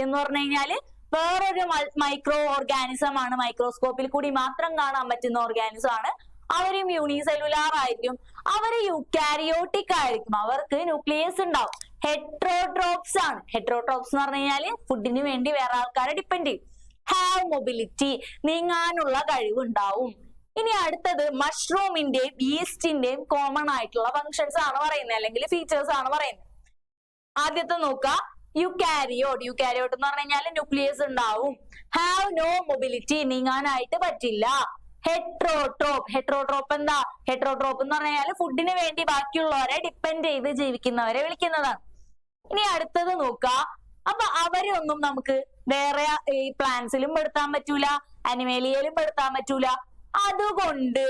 എന്ന് പറഞ്ഞു കഴിഞ്ഞാല് വേറൊരു മൈക്രോ ഓർഗാനിസം ആണ്. മൈക്രോസ്കോപ്പിൽ കൂടി മാത്രം കാണാൻ പറ്റുന്ന ഓർഗാനിസം ആണ്. അവരും യൂണിസെല്ലുലാർ ആയിരിക്കും. അവര് യൂക്കാരിയോട്ടിക് ആയിരിക്കും, അവർക്ക് ന്യൂക്ലിയസ് ഉണ്ടാവും. ഹെട്രോട്രോപ്സ് ആണ്. ഹെട്രോട്രോപ്സ് എന്ന് പറഞ്ഞു കഴിഞ്ഞാല് ഫുഡിന് വേണ്ടി വേറെ ആൾക്കാരെ ഡിപ്പെൻഡ് ചെയ്യും. ഹാവ് മൊബിലിറ്റി, നീങ്ങാനുള്ള കഴിവുണ്ടാവും. ഇനി അടുത്തത് മഷ്റൂമിന്റെയും ഈസ്റ്റിന്റെയും കോമൺ ആയിട്ടുള്ള ഫങ്ഷൻസ് ആണ് പറയുന്നത്, അല്ലെങ്കിൽ ഫീച്ചേഴ്സ് ആണ് പറയുന്നത്. ആദ്യത്തെ നോക്കാം. യുക്കാരിയോട്ട് എന്ന് പറഞ്ഞു കഴിഞ്ഞാൽ ന്യൂക്ലിയസ് ഉണ്ടാവും. ഹാവ് നോ മൊബിലിറ്റി, നീങ്ങാനായിട്ട് പറ്റില്ല. ഹെട്രോട്രോപ്പ് എന്താ? ഹെട്രോട്രോപ്പ് എന്ന് പറഞ്ഞാൽ ഫുഡിന് വേണ്ടി ബാക്കിയുള്ളവരെ ഡിപ്പെൻഡ് ചെയ്ത് ജീവിക്കുന്നവരെ വിളിക്കുന്നതാണ്. ഇനി അടുത്തത് നോക്കാം. അപ്പൊ അവരൊന്നും നമുക്ക് വേറെ ഈ പ്ലാന്റ്സിലും പെടുത്താൻ പറ്റൂല, അനിമേലിയയിലും പെടുത്താൻ പറ്റൂല. അതുകൊണ്ട്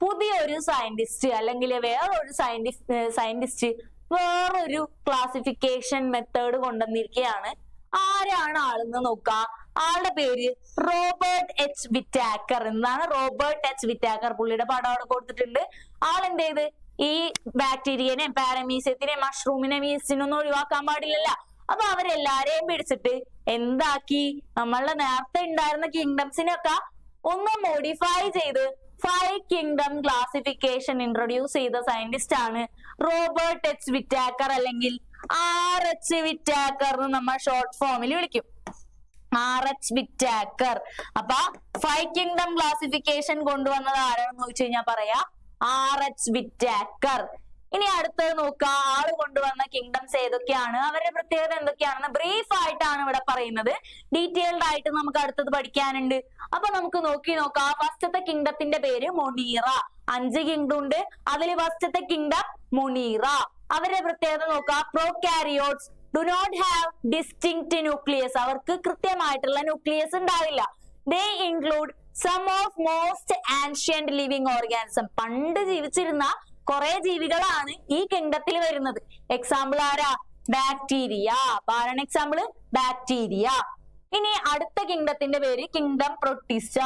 പുതിയൊരു സയന്റിസ്റ്റ് അല്ലെങ്കിൽ വേറൊരു സയന്റിസ്റ്റ് വേറൊരു ക്ലാസിഫിക്കേഷൻ മെത്തേഡ് കൊണ്ടുവന്നിരിക്കുകയാണ്. ആരാണ് ആളെന്ന് നോക്കാം. ആളുടെ പേര് റോബർട്ട് എച്ച് വിറ്റാക്കർ. എന്താണ്? Robert H Whittaker. പുള്ളിയുടെ പടം അവിടെ കൊടുത്തിട്ടുണ്ട്. ആളെന്ത് ചെയ്ത് ഈ ബാക്ടീരിയനെയും പാരമീസിയത്തിനെയും മഷ്റൂമിനെയും ഈസ്റ്റിനൊന്നും ഒഴിവാക്കാൻ പാടില്ലല്ല. അപ്പൊ അവരെല്ലാരെയും പിടിച്ചിട്ട് എന്താക്കി, നമ്മളുടെ നേരത്തെ ഉണ്ടായിരുന്ന കിങ്ഡംസിനൊക്കെ ഒന്ന് മോഡിഫൈ ചെയ്ത് 5 കിങ്ഡം ക്ലാസിഫിക്കേഷൻ ഇൻട്രൊഡ്യൂസ് ചെയ്ത സയന്റിസ്റ്റ് ആണ് റോബർട്ട് എച്ച് വിറ്റാക്കർ, അല്ലെങ്കിൽ RH വിറ്റാക്കർ എന്ന് നമ്മൾ ഷോർട്ട് ഫോമിൽ വിളിക്കും. RH Whittaker. അപ്പൊ 5 കിങ്ഡം ക്ലാസിഫിക്കേഷൻ കൊണ്ടുവന്നത് ആരാണെന്ന് ചോദിച്ചു കഴിഞ്ഞാൽ പറയാ RH വിറ്റാക്കർ. ഇനി അടുത്തത് നോക്കുക, ആള് കൊണ്ടുവന്ന കിങ്ഡംസ് ഏതൊക്കെയാണ്, അവരുടെ പ്രത്യേകത എന്തൊക്കെയാണെന്ന് ബ്രീഫ് ആയിട്ടാണ് ഇവിടെ പറയുന്നത്. ഡീറ്റെയിൽഡ് ആയിട്ട് നമുക്ക് അടുത്തത് പഠിക്കാനുണ്ട്. അപ്പൊ നമുക്ക് നോക്കാം. ഫസ്റ്റത്തെ കിങ്ഡത്തിന്റെ പേര് മൊണീറ. 5 കിങ്ഡം ഉണ്ട്, അതിൽ ഫസ്റ്റത്തെ കിങ്ഡം മൊണീറ. അവരുടെ പ്രത്യേകത നോക്കുക. Prokaryotes do not have distinct nucleus. അവർക്ക് കൃത്യമായിട്ടുള്ള ന്യൂക്ലിയസ് ഉണ്ടാവില്ല. They include some of most ancient living organism. പണ്ട് ജീവിച്ചിരുന്ന കുറെ ജീവികളാണ് ഈ കിങ്ഡത്തിൽ വരുന്നത്. എക്സാമ്പിൾ ആരാ? ബാക്ടീരിയ. ആരാണ് എക്സാമ്പിള്? ബാക്ടീരിയ. ഇനി അടുത്ത കിങ്ഡത്തിന്റെ പേര് കിങ്ഡം പ്രൊട്ടിസ്റ്റ.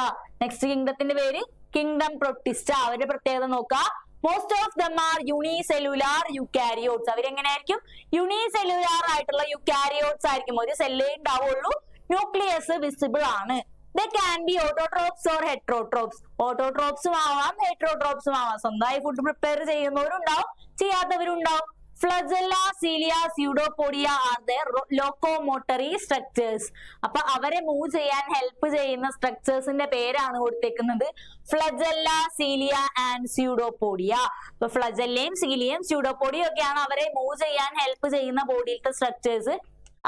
നെക്സ്റ്റ് കിങ്ഡത്തിന്റെ പേര് കിങ്ഡം പ്രൊട്ടിസ്റ്റ. അവരുടെ പ്രത്യേകത നോക്കുക. Most of them are unicellular eukaryotes. അവരെങ്ങനെയായിരിക്കും? യൂണിസെല്ലുലാർ ആയിട്ടുള്ള യൂക്കാരിയോട്സ് ആയിരിക്കും. ഒരു സെല്ലേ ഉണ്ടാവുള്ളൂ, ന്യൂക്ലിയസ് വിസിബിൾ ആണ്. They can be autotrophs or heterotrophs. ഓട്ടോട്രോപ്സും ആവാം, ഹെറ്ററോട്രോപ്സും ആവാം. സ്വന്തമായി ഫുഡ് പ്രിപ്പയർ ചെയ്യുന്നവരുണ്ടാവും, ചെയ്യാത്തവരുണ്ടാവും. Flagella, cilia, pseudopodia are their locomotory structures. അപ്പൊ അവരെ മൂവ് ചെയ്യാൻ ഹെൽപ്പ് ചെയ്യുന്ന സ്ട്രക്ചേഴ്സിന്റെ പേരാണ് കൊടുത്തേക്കുന്നത് ഫ്ലജല്ല, സീലിയ ആൻഡ് സ്യൂഡോപോഡിയ. അപ്പൊ ഫ്ലജല്ലയും സീലിയയും സ്യൂഡോപോഡിയും ഒക്കെയാണ് അവരെ മൂവ് ചെയ്യാൻ ഹെൽപ്പ് ചെയ്യുന്ന ബോഡിയിലത്തെ സ്ട്രക്ചേഴ്സ്.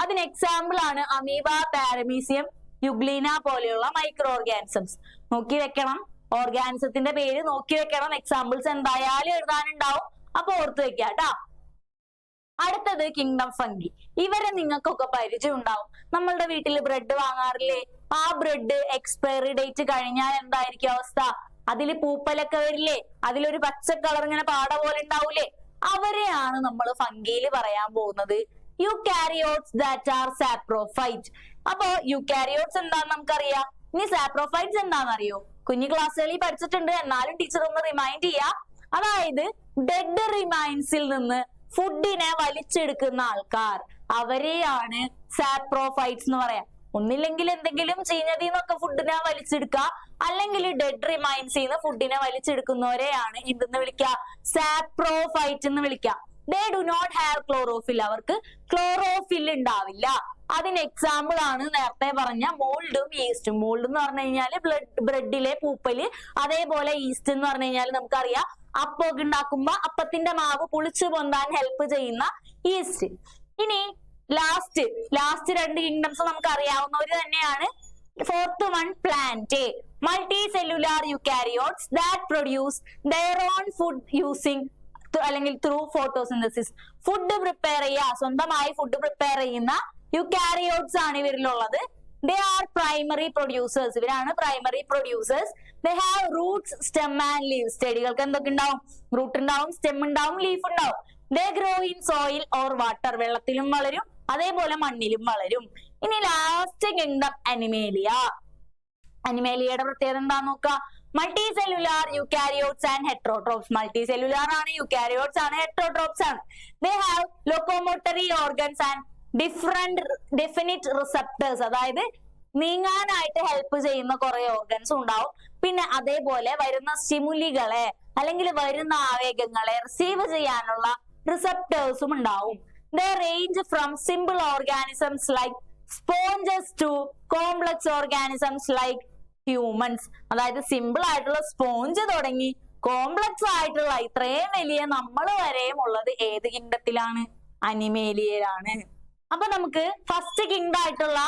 അതിന് എക്സാമ്പിൾ ആണ് അമീബ, പാരമീസിയം, യുഗ്ലീന പോലെയുള്ള മൈക്രോ ഓർഗാനിസംസ്. നോക്കി വെക്കണം, ഓർഗാനിസത്തിന്റെ പേര് നോക്കി വെക്കണം. എക്സാമ്പിൾസ് എന്തായാലും എഴുതാനുണ്ടാവും, അപ്പൊ ഓർത്ത് വെക്കുക കേട്ടാ. അടുത്തത് കിങ്ഡം ഫംഗി. ഇവരെ നിങ്ങൾക്കൊക്കെ പരിചയം ഉണ്ടാവും. നമ്മളുടെ വീട്ടിൽ ബ്രെഡ് വാങ്ങാറില്ലേ? ആ ബ്രെഡ് എക്സ്പയറി ഡേറ്റ് കഴിഞ്ഞാൽ എന്തായിരിക്കും അവസ്ഥ? അതിൽ പൂപ്പലൊക്കെ വരില്ലേ? അതിലൊരു പച്ച കളർ ഇങ്ങനെ പാട പോലെ ഉണ്ടാവൂലേ? അവരെയാണ് നമ്മൾ ഫംഗിയിൽ പറയാൻ പോകുന്നത്. Eukaryotes that are saprophyte. അപ്പൊ യൂകാരിയോട്സ് എന്താന്ന് നമുക്കറിയാം. ഇനി സാപ്രോഫൈറ്റ്സ് എന്താണെന്ന് അറിയോ? കുഞ്ഞു ക്ലാസ്സുകളിൽ പഠിച്ചിട്ടുണ്ട്, എന്നാലും ടീച്ചർ ഒന്ന് റിമൈൻഡ് ചെയ്യാം. അതായത് ഡെഡ് റിമൈൻസിൽ നിന്ന് ഫുഡിനെ വലിച്ചെടുക്കുന്ന ആൾക്കാർ, അവരെയാണ് സാപ്രോഫൈറ്റ്സ് എന്ന് പറയാം. ഒന്നില്ലെങ്കിൽ എന്തെങ്കിലും ചീഞ്ഞതിന്നൊക്കെ ഫുഡിനെ വലിച്ചെടുക്കുക, അല്ലെങ്കിൽ ഡെഡ് റിമൈൻസിൽ നിന്ന് ഫുഡിനെ വലിച്ചെടുക്കുന്നവരെയാണ് എന്തെന്ന് വിളിക്കുക? സാപ്രോഫൈറ്റ് എന്ന് വിളിക്കുക. They do not have chlorophyll. അവർക്ക് ക്ലോറോഫിൽ ഉണ്ടാവില്ല. അതിന് എക്സാമ്പിൾ ആണ് നേരത്തെ പറഞ്ഞ മോൾഡും ഈസ്റ്റും. മോൾഡ് എന്ന് പറഞ്ഞു കഴിഞ്ഞാൽ ബ്രെഡിലെ പൂപ്പല്, അതേപോലെ ഈസ്റ്റ് എന്ന് പറഞ്ഞു കഴിഞ്ഞാൽ നമുക്കറിയാം അപ്പൊക്കെ ഉണ്ടാക്കുമ്പോ അപ്പത്തിന്റെ മാവ് പുളിച്ചു പൊന്താൻ ഹെൽപ്പ് ചെയ്യുന്ന ഈസ്റ്റ്. ഇനി ലാസ്റ്റ് 2 കിങ്ഡംസ് നമുക്ക് അറിയാവുന്നവര് തന്നെയാണ്. Fourth one plant. Multicellular eukaryotes that produce their own food using അല്ലെങ്കിൽ ത്രൂ ഫോട്ടോസിന്തസിസ്. ഫുഡ് പ്രിപ്പയർ ചെയ്യുക, സ്വന്തമായി ഫുഡ് പ്രിപ്പയർ ചെയ്യുന്ന യൂകാരിയോട്സ് ആണ് ഇവരിലുള്ളത്. They are primary producers. ഇവരാണ് primary producers. They have roots, stem and leaves. ചെടികൾക്ക് എന്തൊക്കെ ഉണ്ടാവും? റൂട്ട് ഉണ്ടാവും, സ്റ്റെം ഉണ്ടാവും, ലീഫ് ഉണ്ടാവും. They grow in soil or water. വെള്ളത്തിലും വളരും, അതേപോലെ മണ്ണിലും വളരും. ഇനി ലാസ്റ്റ് കിങ്ഡം അനിമേലിയ. അനിമേലിയയുടെ പ്രത്യേകത എന്താന്ന് നോക്കുക. Multicellular eukaryotes and heterotrophs. Multicellular ആണ്, യൂകാരിയോട്സ് ആണ്, ഹെറ്ററോട്രോപ്സ് ആണ്. They have locomotory organs and definite receptors. അതായത് നീങ്ങാനായിട്ട് ഹെൽപ്പ് ചെയ്യുന്ന കുറെ ഓർഗൻസ് ഉണ്ടാവും. പിന്നെ അതേപോലെ വരുന്ന സ്റ്റിമുലികളെ അല്ലെങ്കിൽ വരുന്ന ആവേഗങ്ങളെ റിസീവ് ചെയ്യാനുള്ള റിസപ്റ്റേഴ്സും ഉണ്ടാവും. They range from simple organisms like sponges to complex organisms like humans. അതായത് സിമ്പിൾ ആയിട്ടുള്ള സ്പോഞ്ച് തുടങ്ങി കോംപ്ലക്സ് ആയിട്ടുള്ള ഇത്രയും വലിയ നമ്മൾ വരെയും ഉള്ളത് ഏത് കിങ്ഡത്തിലാണ്? അനിമേലിയയിലാണ്. അപ്പൊ നമുക്ക് ഫസ്റ്റ് കിങ്ഡം ആയിട്ടുള്ള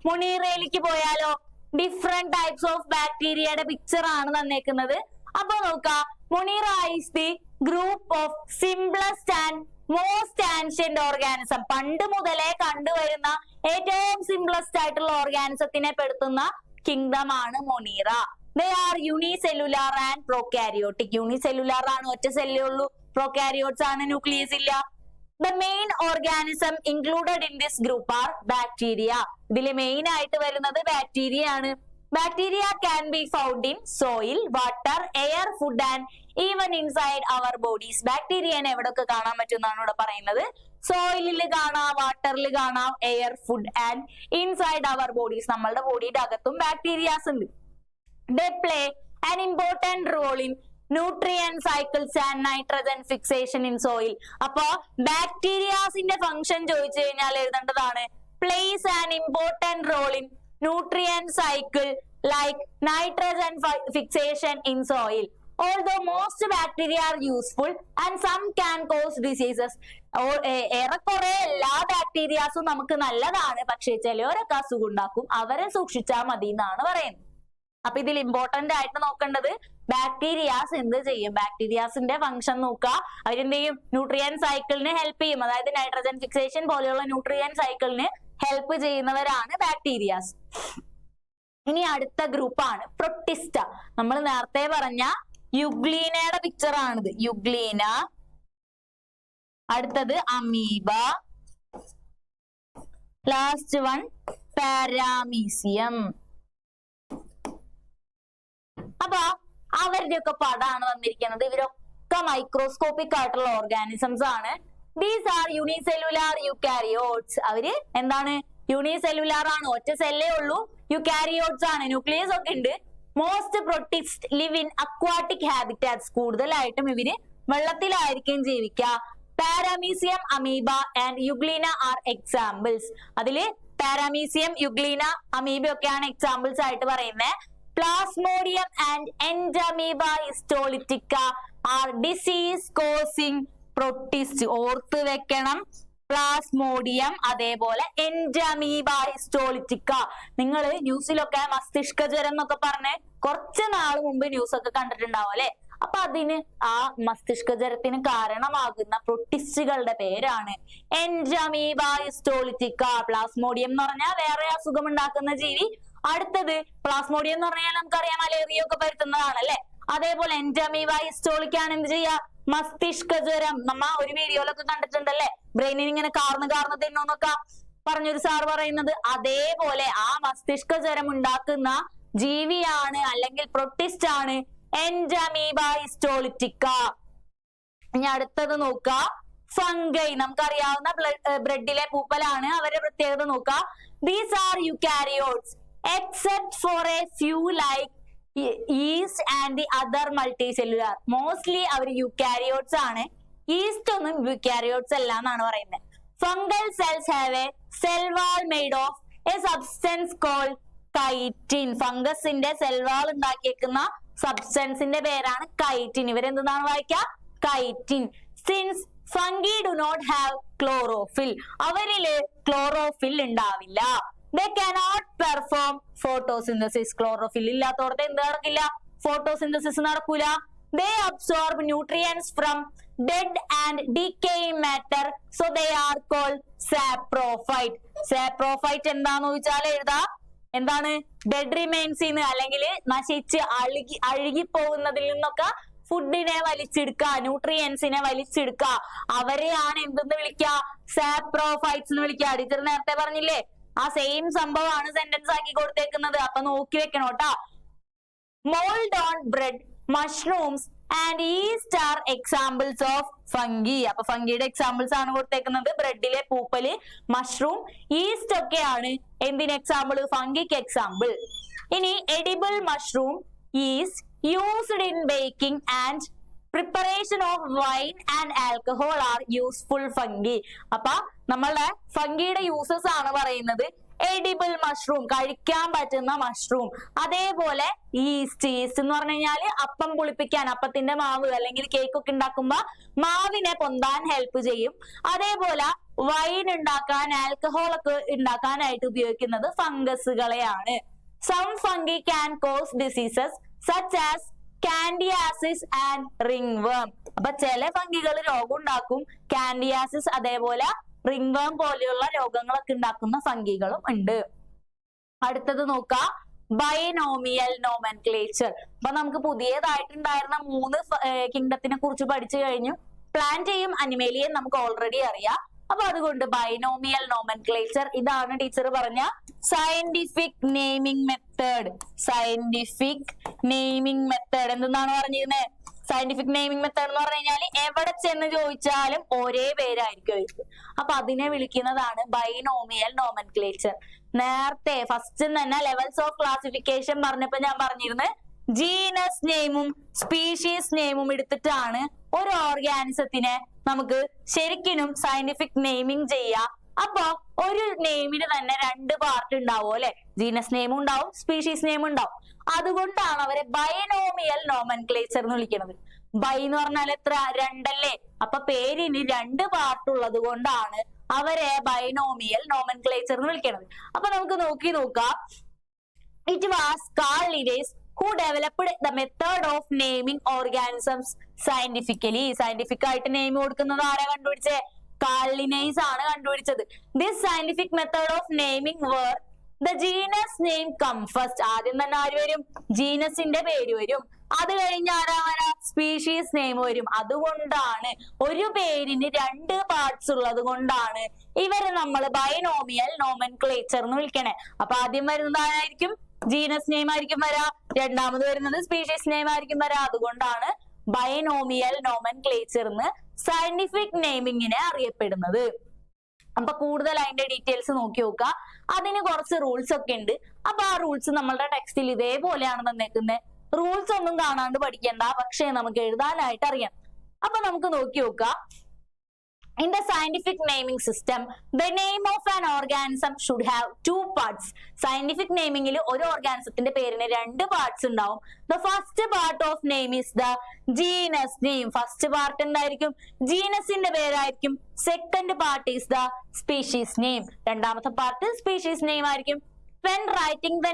മൊണീറയിലേക്ക് പോയാലോ? ഡിഫറെന്റ് ടൈപ്സ് ഓഫ് ബാക്ടീരിയയുടെ പിക്ചർ ആണ് തന്നേക്കുന്നത്. അപ്പൊ നോക്കാം. Monera is the group of simplest and most ancient organism. പണ്ട് മുതലേ കണ്ടുവരുന്ന ഏറ്റവും സിംപ്ലസ്റ്റ് ആയിട്ടുള്ള ഓർഗാനിസത്തിനെ പെടുത്തുന്ന കിങ്ഡം ആണ് Monera. They are unicellular and prokaryotic. Unicellular ആണ്, ഒറ്റ സെല്ലേ ഉള്ളൂ. പ്രോകാരിയോട്സ് ആണ്, ന്യൂക്ലിയസ് ഇല്ല. The main organism included in this group are bacteria. ഇതില് മെയിൻ ആയിട്ട് വരുന്നത് ബാക്ടീരിയ ആണ്. Bacteria can be found in soil, water, air, food and even inside our bodies. Bacteria എവിടൊക്കെ കാണാൻ പറ്റുമെന്നാണ് ഇവിടെ പറയുന്നത്. സോയിലിൽ കാണാം, വാട്ടറിൽ കാണാം, air, food and inside our bodies. നമ്മളുടെ ബോഡിയുടെ അകത്തും ബാക്ടീരിയാസ് ഉണ്ട്. They play an important role in nutrient cycles and nitrogen fixation in soil. അപ്പൊ ബാക്ടീരിയാസിന്റെ ഫംഗ്ഷൻ ചോദിച്ചു കഴിഞ്ഞാൽ എഴുതേണ്ടതാണ് plays an important role in nutrient cycle like nitrogen fixation in soil. Although most bacteria are useful and some can cause diseases. ഏറെക്കുറെ എല്ലാ ബാക്ടീരിയാസും നമുക്ക് നല്ലതാണ്, പക്ഷെ ചിലവരൊക്കെ അസുഖം ഉണ്ടാക്കും, അവരെ സൂക്ഷിച്ചാൽ മതി എന്നാണ് പറയുന്നത്. അപ്പൊ ഇതിൽ ഇമ്പോർട്ടന്റ് ആയിട്ട് നോക്കേണ്ടത് ബാക്ടീരിയാസ് എന്ത് ചെയ്യും, ബാക്ടീരിയാസിന്റെ ഫംഗ്ഷൻ നോക്കുക. അവരെന്ത് ചെയ്യും, ന്യൂട്രിയൻ സൈക്കിളിന് ഹെൽപ്പ് ചെയ്യും. അതായത് നൈട്രജൻ ഫിക്സേഷൻ പോലെയുള്ള ന്യൂട്രിയൻ സൈക്കിളിന് ഹെൽപ്പ് ചെയ്യുന്നവരാണ് ബാക്ടീരിയാസ്. ഇനി അടുത്ത ഗ്രൂപ്പാണ് പ്രൊട്ടിസ്റ്റ. നമ്മൾ നേരത്തെ പറഞ്ഞ യുഗ്ലീനയുടെ പിക്ചർ ആണിത്, യുഗ്ലീന. അടുത്തത് അമീബ, ലാസ്റ്റ് വൺ പാരാമീസിയം. അപ്പൊ അവരുടെയൊക്കെ പടമാണ് വന്നിരിക്കുന്നത്. ഇവരൊക്കെ മൈക്രോസ്കോപ്പിക് ആയിട്ടുള്ള ഓർഗാനിസംസ് ആണ്. These are unicellular eukaryotes. അവര് എന്താണ്, യൂണിസെല്ലുലാർ ആണ്, ഒറ്റ സെല്ലേ ഉള്ളൂ. യുക്കാരിയോട്സ് ആണ്, ന്യൂക്ലിയസ് ഒക്കെ ഉണ്ട്. Most protist live in aquatic habitats. കൂടുതലായിട്ടും ഇവര് വെള്ളത്തിലായിരിക്കും ജീവിക്കുക. പാരാമീസിയം, amoeba and euglena are examples. അതില് പാരാമീസിയം, യുഗ്ലീന, അമീബ ഒക്കെയാണ് എക്സാമ്പിൾസ് ആയിട്ട് പറയുന്നത്. Plasmodium and Entamoeba histolytica are disease causing protists. ഓർത്ത് വെക്കണം, പ്ലാസ്മോഡിയം അതേപോലെ Entamoeba histolytica. നിങ്ങൾ ന്യൂസിലൊക്കെ മസ്തിഷ്ക ജ്വരം എന്നൊക്കെ പറഞ്ഞ് കുറച്ച് നാൾ മുമ്പ് ന്യൂസ് ഒക്കെ കണ്ടിട്ടുണ്ടാവും അല്ലെ. അപ്പൊ അതിന് ആ മസ്തിഷ്ക ജ്വരത്തിന് കാരണമാകുന്ന പ്രൊട്ടിസ്റ്റുകളുടെ പേരാണ് Entamoeba histolytica. പ്ലാസ്മോഡിയം എന്ന് പറഞ്ഞാൽ വേറെ അസുഖം ഉണ്ടാക്കുന്ന ജീവി. അടുത്തത് പ്ലാസ്മോഡിയം എന്ന് പറഞ്ഞാൽ നമുക്കറിയാം മലേറിയ ഒക്കെ പരത്തുന്നതാണ് അല്ലെ. അതേപോലെ Entamoeba histolytica ആണ് എന്ത് ചെയ്യാ, മസ്തിഷ്ക ജ്വരം. നമ്മ ഒരു വീഡിയോയിലൊക്കെ കണ്ടിട്ടുണ്ടല്ലേ, ബ്രെയിനിന് ഇങ്ങനെ കാർന്ന് തിന്നോന്നൊക്കെ പറഞ്ഞൊരു സാർ പറയുന്നത്. അതേപോലെ ആ മസ്തിഷ്ക ജ്വരം ഉണ്ടാക്കുന്ന ജീവിയാണ് അല്ലെങ്കിൽ പ്രൊട്ടിസ്റ്റ് ആണ് Entamoeba histolytica. ഇനി അടുത്തത് നോക്ക, ഫംഗൈ. നമുക്കറിയാവുന്ന ബ്രെഡിലെ പൂപ്പലാണ്. അവരുടെ പ്രത്യേകത നോക്ക. These are eukaryotes except for a few like yeast and the other multicellular. Mostly അവർ eukaryotes ആണ്. ഈസ്റ്റ് ഒന്നും eukaryotes അല്ല എന്നാണ് പറയുന്നത്. Fungal cells have a cell wall made of a substance called chitin. ഫംഗസിന്റെ സെൽ വാൾ ഉണ്ടാക്കിയേക്കുന്ന സബ്സ്റ്റൻസിന്റെ പേരാണ് കൈറ്റിൻ. ഇവരെന്താണ് വായിക്കുക, chitin. Since fungi do not have chlorophyll, അവരില് ക്ലോറോഫിൽ ഉണ്ടാവില്ല. They cannot perform photosynthesis. Chlorophyll ഇല്ലാത്തവർക്ക് എന്ത് നടക്കില്ല, ഫോട്ടോസിന്തസിസ് നടക്കൂല. They absorb nutrients from dead and decaying matter, so they are called saprophyte. Saprophyte എന്താന്ന് ചോദിച്ചാൽ എഴുതാ, എന്താണ്, ഡെഡ് റിമെയിൻസിന്ന് അല്ലെങ്കിൽ നശിച്ച് അഴുകി പോകുന്നതിൽ നിന്നൊക്കെ ഫുഡിനെ വലിച്ചെടുക്കുക, ന്യൂട്രിയൻസിനെ വലിച്ചെടുക്കുക. അവരെയാണ് എന്തെന്ന് വിളിക്കുക, സാപ്രോഫൈറ്റ്സ് എന്ന് വിളിക്കുക. ടീച്ചർ നേരത്തെ പറഞ്ഞില്ലേ, ആ സെയിം സംഭവമാണ് സെന്റൻസ് ആക്കി കൊടുത്തേക്കുന്നത്. അപ്പൊ നോക്കി വെക്കണം കേട്ടാ. Mould on bread, mushrooms and east are examples of fungi. അപ്പൊ ഫംഗിയുടെ എക്സാമ്പിൾസ് ആണ് കൊടുത്തേക്കുന്നത്. ബ്രെഡിലെ പൂപ്പല്, മഷ്റൂം, ഈസ്റ്റ് ഒക്കെയാണ് എന്തിന് എക്സാമ്പിൾ, ഫംഗിക്ക് എക്സാമ്പിൾ. ഇനി edible mushroom east used in baking and preparation of wine and alcohol are useful fungi. അപ്പൊ നമ്മളുടെ ഫംഗിയുടെ യൂസസ് ആണ് പറയുന്നത്. എഡിബിൾ മഷ്റൂം, കഴിക്കാൻ പറ്റുന്ന മഷ്റൂം. അതേപോലെ ഈസ്റ്റ്. ഈസ്റ്റ് എന്ന് പറഞ്ഞു കഴിഞ്ഞാല് അപ്പം പുളിപ്പിക്കാൻ, അപ്പത്തിന്റെ മാവ് അല്ലെങ്കിൽ കേക്ക് ഒക്കെ ഉണ്ടാക്കുമ്പോ മാവിനെ പൊന്താൻ ഹെൽപ്പ് ചെയ്യും. അതേപോലെ വൈൻ ഉണ്ടാക്കാൻ, ആൽക്കഹോൾ ഒക്കെ ഉണ്ടാക്കാനായിട്ട് ഉപയോഗിക്കുന്നത് ഫംഗസുകളെയാണ്. Some fungi can cause diseases such as candidiasis and ringworm. അപ്പൊ ചില ഫംഗികൾ രോഗം ഉണ്ടാക്കും. കാൻഡിയാസിസ് അതേപോലെ റിംഗ്വേം പോലെയുള്ള രോഗങ്ങളൊക്കെ ഉണ്ടാക്കുന്ന ഫംഗികളും ഉണ്ട്. അടുത്തത് നോക്കാം, ബൈനോമിയൽ നോമൻക്ലേച്ചർ. അപ്പൊ നമുക്ക് പുതിയതായിട്ടുണ്ടായിരുന്ന 3 കിങ്ഡത്തിനെ കുറിച്ച് പഠിച്ചു കഴിഞ്ഞു. പ്ലാന്റേയും അനിമേലിയയും നമുക്ക് ഓൾറെഡി അറിയാം. അപ്പൊ അതുകൊണ്ട് ബൈനോമിയൽ നോമൻക്ലേച്ചർ ഇതാണ് ടീച്ചർ പറഞ്ഞ scientific naming method. Scientific naming method എന്തെന്നാണ് പറഞ്ഞിരുന്നത്? സയന്റിഫിക് നെയിമിംഗ് മെത്തേഡ് എന്ന് പറഞ്ഞു കഴിഞ്ഞാൽ എവിടെ ചെന്ന് ചോദിച്ചാലും ഒരേ പേരായിരിക്കും. അപ്പൊ അതിനെ വിളിക്കുന്നതാണ് ബൈനോമിയൽ നോമൻക്ലേച്ചർ. നേരത്തെ ഫസ്റ്റ് തന്നെ ലെവൽസ് ഓഫ് ക്ലാസിഫിക്കേഷൻ പറഞ്ഞപ്പോ ഞാൻ പറഞ്ഞിരുന്നത് ജീനസ് നെയിമും സ്പീഷീസ് നെയിമും എടുത്തിട്ടാണ് ഒരു ഓർഗാനിസത്തിനെ നമുക്ക് ശരിക്കും സയന്റിഫിക് നെയിമിംഗ് ചെയ്യാം. അപ്പൊ ഒരു നെയിമിന് തന്നെ രണ്ട് പാർട്ട് ഉണ്ടാവും അല്ലെ, ജീനസ് നെയിമും ഉണ്ടാവും സ്പീഷീസ് നെയിമും ഉണ്ടാവും. അതുകൊണ്ടാണ് അവരെ ബൈനോമിയൽ നോമൻക്ലേച്ചർ എന്ന് വിളിക്കുന്നത്. ബൈ എന്ന് പറഞ്ഞാൽ എത്ര? രണ്ടല്ലേ. അപ്പൊ പേരിന് രണ്ട് പാർട്ട് ഉള്ളത് കൊണ്ടാണ് അവരെ ബൈനോമിയൽ നോമൻക്ലേച്ചർ എന്ന് വിളിക്കുന്നത്. അപ്പൊ നമുക്ക് നോക്കാം. It was Carl Linnaeus who developed the method of naming organisms scientifically. Scientific ആയിട്ട് നെയിം കൊടുക്കുന്നത് ആരാ കണ്ടുപിടിച്ചേ? കാൾ ലിനേസ് ആണ് കണ്ടുപിടിച്ചത്. This scientific method of naming were the genus name come first. ആദ്യം തന്നെ ആര് വരും? ജീനസിന്റെ പേര് വരും. അത് കഴിഞ്ഞ് ആരാ? സ്പീഷീസ് നെയിം വരും. അതുകൊണ്ടാണ് ഒരു പേരിന് രണ്ട് പാർട്സ് ഉള്ളത് കൊണ്ടാണ് ഇവരെ നമ്മൾ ബൈനോമിയൽ നോമൻക്ലേച്ചർ എന്ന് വിളിക്കണേ. അപ്പൊ ആദ്യം വരുന്നത് ആരായിരിക്കും? ജീനസ് നെയിം ആയിരിക്കും വരാ. രണ്ടാമത് വരുന്നത് സ്പീഷീസ് നെയിം ആയിരിക്കും വരാ. അതുകൊണ്ടാണ് ബൈനോമിയൽ നോമൻക്ലേച്ചർ എന്ന് സയന്റിഫിക് നെയിമിങ്ങിനെ അറിയപ്പെടുന്നത്. അപ്പൊ കൂടുതൽ അതിന്റെ ഡീറ്റെയിൽസ് നോക്കുക. അതിന് കുറച്ച് റൂൾസ് ഒക്കെ ഉണ്ട്. അപ്പൊ ആ റൂൾസ് നമ്മളുടെ ടെക്സ്റ്റിൽ ഇതേപോലെയാണ് തന്നേക്കുന്നത്. റൂൾസ് ഒന്നും കാണാണ്ട് പഠിക്കണ്ട, പക്ഷേ നമുക്ക് എഴുതാനായിട്ട് അറിയാം. അപ്പൊ നമുക്ക് നോക്കാം. In the scientific naming system, the name of an organism should have two parts. Scientific naming il oru organismത്തിന്റെ പേരിന് രണ്ട് parts ഉണ്ടാവും. The first part of name is the genus name. First part എന്തായിരിക്കും? ജീനസിന്റെ പേരായിരിക്കും. Second part is the species name. രണ്ടാമത്തെ part species name ആയിരിക്കും. When writing the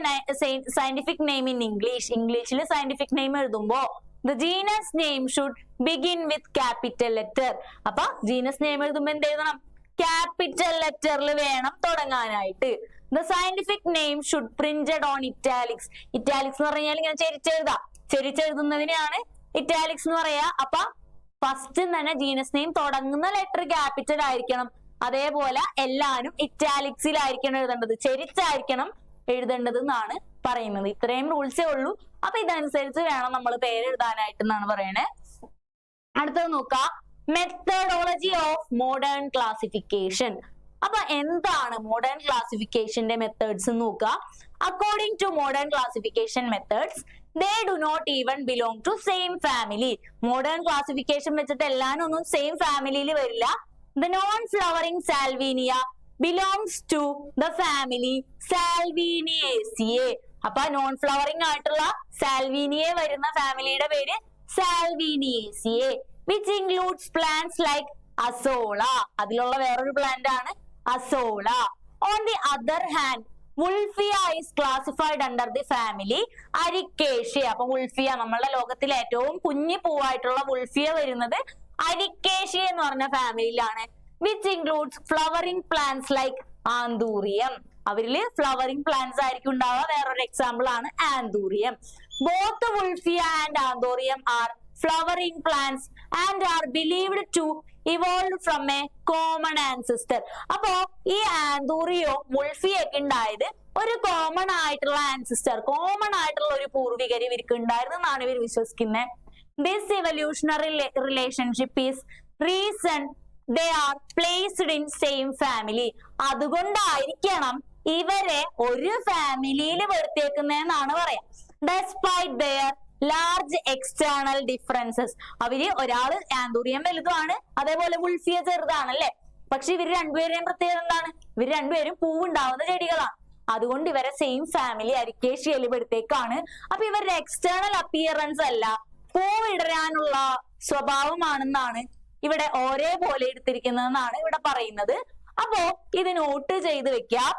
scientific name in English, Englishൽ scientific name എഴുതുമ്പോ the genus name should begin with capital letter. അപ്പൊ genus name എഴുതുമ്പോ എന്ത് എഴുതണം? Capital ലെറ്ററിൽ വേണം തുടങ്ങാനായിട്ട്. The scientific name should printed on italics. Italics എന്ന് പറഞ്ഞാൽ ഇങ്ങനെ ചെരിച്ചെഴുതാം. ചെരിച്ചെഴുതുന്നതിനെയാണ് italics എന്ന് പറയാ. അപ്പൊ ഫസ്റ്റ് തന്നെ ജീനസ് നെയിം തുടങ്ങുന്ന ലെറ്റർ ക്യാപിറ്റൽ ആയിരിക്കണം. അതേപോലെ എല്ലാരും ഇറ്റാലിക്സിലായിരിക്കണം എഴുതേണ്ടത്, ചെരിച്ചായിരിക്കണം എഴുതേണ്ടത് എന്നാണ് പറയുന്നത്. ഇത്രയും റൂൾസേ ഉള്ളൂ. അപ്പൊ ഇതനുസരിച്ച് വേണം നമ്മൾ പേര് എഴുതാനായിട്ട് എന്നാണ് പറയണേ. അടുത്തത് നോക്കാം, മെത്തഡോളജി ഓഫ് മോഡേൺ ക്ലാസിഫിക്കേഷൻ. അപ്പൊ എന്താണ് മോഡേൺ ക്ലാസിഫിക്കേഷന്റെ മെത്തേഡ്സ് നോക്കുക. According to modern classification methods, they do not even belong to same family. Modern classification വെച്ചിട്ട് എല്ലാരും ഒന്നും സെയിം ഫാമിലിയിൽ വരില്ല. The non-flowering salvinia belongs to the family Salviniaceae. അപ്പൊ നോൺ ഫ്ലവറിംഗ് ആയിട്ടുള്ള സാൽവീനിയെ വരുന്ന ഫാമിലിയുടെ പേര് Salviniaceae, which includes plants like Azolla. അതിലുള്ള വേറൊരു പ്ലാന്റ് ആണ് Azolla. On the other hand, Wolffia is classified under the family Ericaceae. അപ്പൊ Wolffia നമ്മളുടെ ലോകത്തിലെ ഏറ്റവും കുഞ്ഞു പൂവായിട്ടുള്ള Wolffia വരുന്നത് Ericaceae എന്ന് പറഞ്ഞ ഫാമിലിയിലാണ്. which includes flowering plants like Anthurium. അവരില് ഫ്ലവറിംഗ് പ്ലാന്റ്സ് ആയിരിക്കും ഉണ്ടാവുക. വേറൊരു എക്സാമ്പിൾ ആണ് anthurium. Both Wolffia and Anthurium are flowering plants and are believed to evolve from a common ancestor. അപ്പോ ഈ ആന്തൂറിയോ Wolffia ഒക്കെ ഉണ്ടായത് ഒരു കോമൺ ആയിട്ടുള്ള ആൻസിസ്റ്റർ, കോമൺ ആയിട്ടുള്ള ഒരു പൂർവികർ ഇവർക്ക് ഉണ്ടായിരുന്നു എന്നാണ് ഇവർ വിശ്വസിക്കുന്നത്. This evolutionary relationship is reason they are placed in same family. അതുകൊണ്ടായിരിക്കണം ഇവരെ ഒരു ഫാമിലിയിൽ വരുത്തിയേക്കുന്നതെന്നാണ് പറയാം. Despite their large external differences. അവര് ഒരാള് ആന്തൂറിയം വലുതുമാണ്, അതേപോലെ Wolffia ചെറുതാണല്ലേ. പക്ഷെ ഇവർ രണ്ടുപേരെയും പ്രത്യേകത എന്താണ്? ഇവർ രണ്ടുപേരും പൂവുണ്ടാവുന്ന ചെടികളാണ്. അതുകൊണ്ട് ഇവരെ സെയിം ഫാമിലി അരിക്കേഷ്യയിൽ പെടുത്തേക്കാണ്. അപ്പൊ ഇവരുടെ എക്സ്റ്റേണൽ അപ്പിയറൻസ് അല്ല, പൂവിടരാനുള്ള സ്വഭാവമാണെന്നാണ് ഇവിടെ ഒരേപോലെ എടുത്തിരിക്കുന്നതെന്നാണ് ഇവിടെ പറയുന്നത്. അപ്പോ ഇത് നോട്ട് ചെയ്ത് വെക്കാം.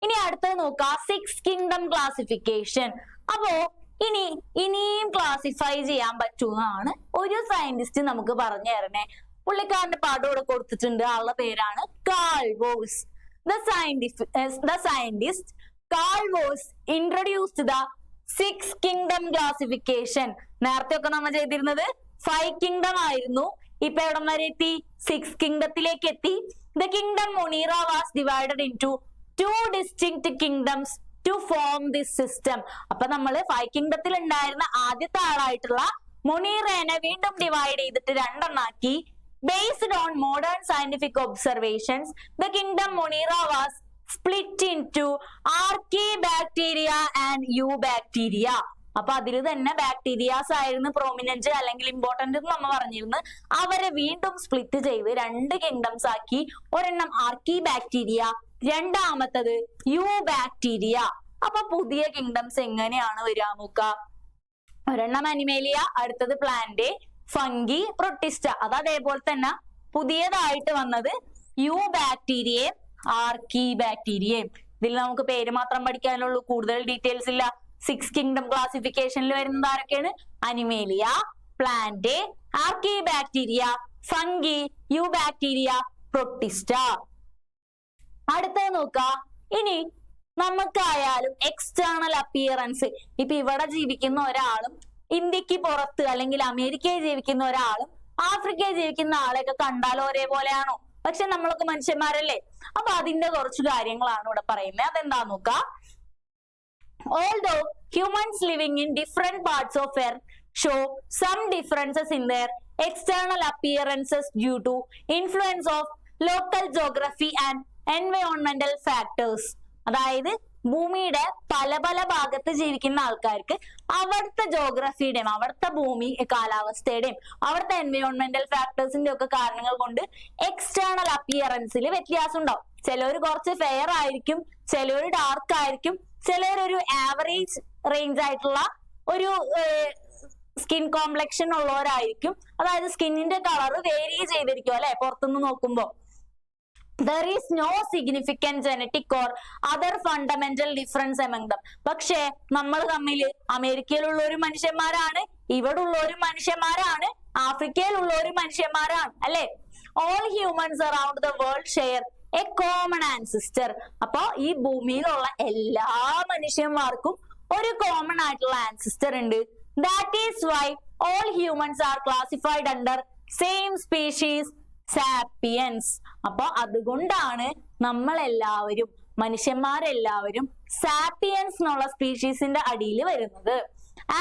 ഇനി അടുത്തത് നോക്കാം, 6 കിങ്ഡം ക്ലാസിഫിക്കേഷൻ. അപ്പോ ഇനിയും ക്ലാസിഫൈ ചെയ്യാൻ പറ്റുന്നതാണ് ഒരു സയന്റിസ്റ്റ് നമുക്ക് പറഞ്ഞു തരണേ. പുള്ളിക്കാരന്റെ പാഠം ഇവിടെ കൊടുത്തിട്ടുണ്ട്. ആളുടെ പേരാണ് Carl Woese. The scientist Carl Woese introduced the 6 kingdom classification. നേരത്തെ ഒക്കെ നമ്മൾ ചെയ്തിരുന്നത് 5 kingdom ആയിരുന്നു. ഇപ്പൊ എവിടം വരെ എത്തി? 6th കിങ്ഡത്തിലേക്ക് എത്തി. The kingdom Monira was divided into 2 distinct kingdoms to form this system. അപ്പൊ നമ്മള് 5 കിങ്ഡത്തിൽ ഉണ്ടായിരുന്ന ആദ്യത്തെ ആളായിട്ടുള്ള മൊണീറേനെ വീണ്ടും ഡിവൈഡ് ചെയ്തിട്ട് രണ്ടെണ്ണാക്കി. Based on modern scientific observations, the kingdom Monira was split into Archaebacteria and Eubacteria. അപ്പൊ അതിൽ തന്നെ ബാക്ടീരിയാസ് ആയിരുന്നു പ്രോമിനന്റ് അല്ലെങ്കിൽ ഇമ്പോർട്ടന്റ് എന്ന് നമ്മൾ പറഞ്ഞിരുന്നു. അവരെ വീണ്ടും സ്പ്ലിറ്റ് ചെയ്ത് 2 കിങ്ഡംസ് ആക്കി. ഒരെണ്ണം ആർക്കി ബാക്ടീരിയ, രണ്ടാമത്തത് യു ബാക്ടീരിയ. അപ്പൊ പുതിയ കിങ്ഡംസ് എങ്ങനെയാണ് വരിക നോക്കുക. ഒരെണ്ണം അനിമേലിയ, അടുത്തത് പ്ലാന്റ്, ഫംഗി, പ്രൊട്ടിസ്റ്റ. അത് അതേപോലെ തന്നെ പുതിയതായിട്ട് വന്നത് യു ബാക്ടീരിയയും ആർക്കി ബാക്ടീരിയയും. ഇതിൽ നമുക്ക് പേര് മാത്രം പഠിക്കാനുള്ളൂ, കൂടുതൽ ഡീറ്റെയിൽസ് ഇല്ല. 6 കിങ്ഡം ക്ലാസിഫിക്കേഷനിൽ വരുന്നത് ആരൊക്കെയാണ്? Animalia, plant, archaebacteria, fungi, eubacteria, Protista. അടുത്തത് നോക്കുക. ഇനി നമുക്കായാലും എക്സ്റ്റേണൽ അപ്പിയറൻസ്. ഇപ്പൊ ഇവിടെ ജീവിക്കുന്ന ഒരാളും ഇന്ത്യക്ക് പുറത്ത് അല്ലെങ്കിൽ അമേരിക്കയിൽ ജീവിക്കുന്ന ഒരാളും ആഫ്രിക്കയിൽ ജീവിക്കുന്ന ആളെയൊക്കെ കണ്ടാൽ ഒരേപോലെയാണോ? പക്ഷെ നമ്മളൊക്കെ മനുഷ്യന്മാരല്ലേ. അപ്പൊ അതിന്റെ കുറച്ച് കാര്യങ്ങളാണ് ഇവിടെ പറയുന്നത്. അതെന്താ നോക്കുക. Although humans living in different parts of Earth show some differences in their external appearances due to influence of local geography and environmental factors. അതായത് ഭൂമിയുടെ പല പല ഭാഗത്ത് ജീവിക്കുന്ന ആൾക്കാർക്ക് അവിടുത്തെ ജോഗ്രഫിയുടെയും അവിടുത്തെ ഭൂമി കാലാവസ്ഥയുടെയും അവിടുത്തെ എൻവയോൺമെന്റൽ ഫാക്ടേഴ്സിന്റെ ഒക്കെ കാരണങ്ങൾ കൊണ്ട് എക്സ്റ്റേണൽ അപ്പിയറൻസിൽ വ്യത്യാസം ഉണ്ടാവും. ചിലർ കുറച്ച് ഫെയർ ആയിരിക്കും, ചിലർ ഡാർക്ക് ആയിരിക്കും, ചിലർ ഒരു ആവറേജ് റേഞ്ച് ആയിട്ടുള്ള ഒരു സ്കിൻ കോംപ്ലക്ഷൻ ഉള്ളവരായിരിക്കും. അതായത് സ്കിന്നിന്റെ കളർ വേരി ചെയ്തിരിക്കും അല്ലെ പുറത്തുനിന്ന് നോക്കുമ്പോ. There is no significant genetic or other fundamental difference among them. പക്ഷേ നമ്മൾ തമ്മില് അമേരിക്കയിലുള്ള ഒരു മനുഷ്യന്മാരാണ്, ഇവിടെ ഉള്ള ഒരു മനുഷ്യന്മാരാണ്, ആഫ്രിക്കയിലുള്ള ഒരു മനുഷ്യന്മാരാണ് അല്ലെ. All humans around the world share a common ancestor. അപ്പൊ ഈ ഭൂമിയിലുള്ള എല്ലാ മനുഷ്യന്മാർക്കും ഒരു കോമൺ ആയിട്ടുള്ള ആൻസിസ്റ്റർ ഉണ്ട്. That is why all humans are classified under same species, sapiens. അപ്പൊ അതുകൊണ്ടാണ് നമ്മളെല്ലാവരും മനുഷ്യന്മാരെല്ലാവരും സാപ്പിയൻസ് എന്നുള്ള സ്പീഷീസിന്റെ അടിയിൽ വരുന്നത്.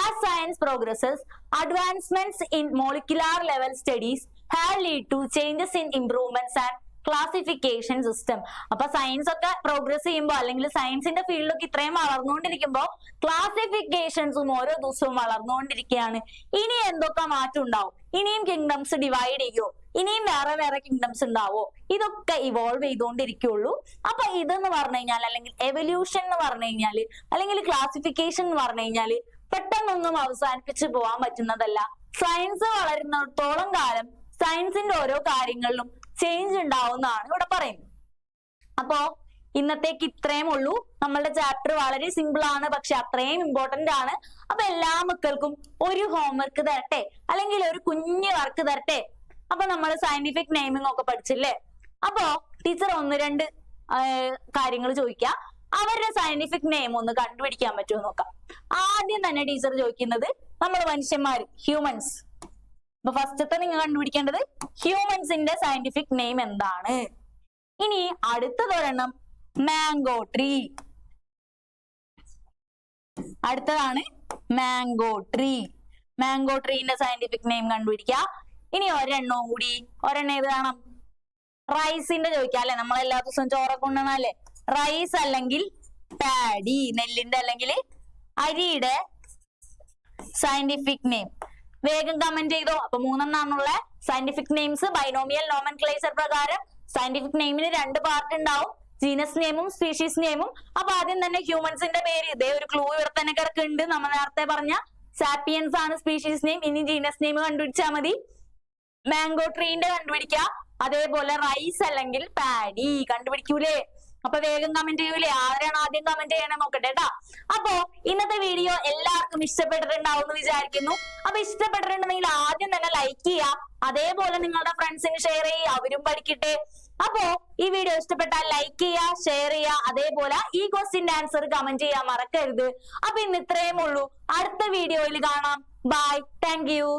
As science progresses, advancements in molecular level studies have led to changes in improvements and classification system. അപ്പൊ science ഒക്കെ progress ചെയ്യുമ്പോൾ അല്ലെങ്കിൽ സയൻസിന്റെ ഫീൽഡൊക്കെ ഇത്രയും വളർന്നുകൊണ്ടിരിക്കുമ്പോൾ ക്ലാസിഫിക്കേഷൻസും ഓരോ ദിവസവും വളർന്നുകൊണ്ടിരിക്കുകയാണ്. ഇനി എന്തൊക്കെ മാറ്റം ഉണ്ടാവും? ഇനിയും കിങ്ഡംസ് ഡിവൈഡ് ചെയ്യോ? ഇനിയും വേറെ വേറെ കിങ്ഡംസ് ഉണ്ടാവോ? ഇതൊക്കെ ഇവോൾവ് ചെയ്തുകൊണ്ടിരിക്കുള്ളൂ. അപ്പൊ ഇതെന്ന് പറഞ്ഞു കഴിഞ്ഞാൽ അല്ലെങ്കിൽ എവല്യൂഷൻ എന്ന് പറഞ്ഞു കഴിഞ്ഞാല് അല്ലെങ്കിൽ ക്ലാസിഫിക്കേഷൻ എന്ന് പറഞ്ഞു കഴിഞ്ഞാല് പെട്ടെന്നൊന്നും അവസാനിപ്പിച്ച് പോകാൻ പറ്റുന്നതല്ല. സയൻസ് വളരുന്നിടത്തോളം കാലം സയൻസിന്റെ ഓരോ കാര്യങ്ങളിലും ചേഞ്ച് ഉണ്ടാവുന്നതാണ് ഇവിടെ പറയുന്നത്. അപ്പോ ഇന്നത്തേക്ക് ഇത്രയും ഉള്ളൂ. നമ്മളുടെ ചാപ്റ്റർ വളരെ സിമ്പിൾ ആണ്, പക്ഷെ അത്രയും ഇമ്പോർട്ടന്റ് ആണ്. അപ്പൊ എല്ലാ മക്കൾക്കും ഒരു ഹോംവർക്ക് തരട്ടെ, അല്ലെങ്കിൽ ഒരു കുഞ്ഞു വർക്ക് തരട്ടെ. അപ്പൊ നമ്മൾ സയന്റിഫിക് നെയിമിംഗ് ഒക്കെ പഠിച്ചില്ലേ? അപ്പോ ടീച്ചർ 1-2 കാര്യങ്ങൾ ചോദിക്കാം. അവരുടെ സയന്റിഫിക് നെയിം ഒന്ന് കണ്ടുപിടിക്കാൻ പറ്റുമോ നോക്കാം. ആദ്യം തന്നെ ടീച്ചർ ചോദിക്കുന്നത് നമ്മൾ മനുഷ്യന്മാര്, ഹ്യൂമൻസ്. അപ്പൊ ഫസ്റ്റത്തെ നിങ്ങൾ കണ്ടുപിടിക്കേണ്ടത് ഹ്യൂമൻസിന്റെ സയന്റിഫിക് നെയിം എന്താണ്. ഇനി അടുത്തതൊരെണ്ണം മാംഗോ ട്രീ. അടുത്തതാണ് മാംഗോ ട്രീ. മാംഗോ ട്രീന്റെ സയന്റിഫിക് നെയിം കണ്ടുപിടിക്കുക. ഇനി ഒരെണ്ണവും കൂടി. ഒരെണ്ണം ഏത് കാണാം? റൈസിന്റെ ചോദിക്കാം അല്ലെ. നമ്മൾ എല്ലാ ദിവസവും ചോറൊക്കെ കൊണ്ടുവന്നല്ലേ. റൈസ് അല്ലെങ്കിൽ പാഡി, നെല്ലിന്റെ അല്ലെങ്കിൽ അരിയുടെ സയന്റിഫിക് നെയിം വേഗം കമന്റ് ചെയ്തോ. അപ്പൊ 3 സയന്റിഫിക് നെയിംസ് ബൈനോമിയൽ നോമൻക്ലേച്ചർ പ്രകാരം സയന്റിഫിക് നെയിമിന് 2 പാർട്ട് ഉണ്ടാവും, ജീനസ് നെയിമും സ്പീഷീസ് നെയിമും. അപ്പൊ ആദ്യം തന്നെ ഹ്യൂമൻസിന്റെ പേര്, ഇതേ ഒരു ക്ലൂ ഇവിടെ തന്നെ കിടക്കുന്നുണ്ട്. നമ്മൾ നേരത്തെ പറഞ്ഞ സാപ്പിയൻസ് ആണ് സ്പീഷീസ് നെയിം. ഇനി ജീനസ് നെയിം കണ്ടുപിടിച്ചാൽ മതി. മാംഗോ ട്രീന്റെ കണ്ടുപിടിക്കുക. അതേപോലെ റൈസ് അല്ലെങ്കിൽ പാഡി കണ്ടുപിടിക്കൂലേ? അപ്പൊ വേഗം കമന്റ് ചെയ്യൂലേ? ആരാണ് ആദ്യം കമന്റ് ചെയ്യണേ നോക്കട്ടെ കേട്ടാ. അപ്പോ ഇന്നത്തെ വീഡിയോ എല്ലാവർക്കും ഇഷ്ടപ്പെട്ടിട്ടുണ്ടാവും എന്ന് വിചാരിക്കുന്നു. അപ്പൊ ഇഷ്ടപ്പെട്ടിട്ടുണ്ടെങ്കിൽ ആദ്യം തന്നെ ലൈക്ക് ചെയ്യുക, അതേപോലെ നിങ്ങളുടെ ഫ്രണ്ട്സിന് ഷെയർ ചെയ്യുക, അവരും പഠിക്കട്ടെ. അപ്പോ ഈ വീഡിയോ ഇഷ്ടപ്പെട്ടാൽ ലൈക്ക് ചെയ്യുക, ഷെയർ ചെയ്യുക, അതേപോലെ ഈ ക്വസ്റ്റ്യന്റെ ആൻസർ കമന്റ് ചെയ്യാൻ മറക്കരുത്. അപ്പൊ ഇന്ന് ഇത്രയും ഉള്ളൂ. അടുത്ത വീഡിയോയിൽ കാണാം. ബൈ. Thank you.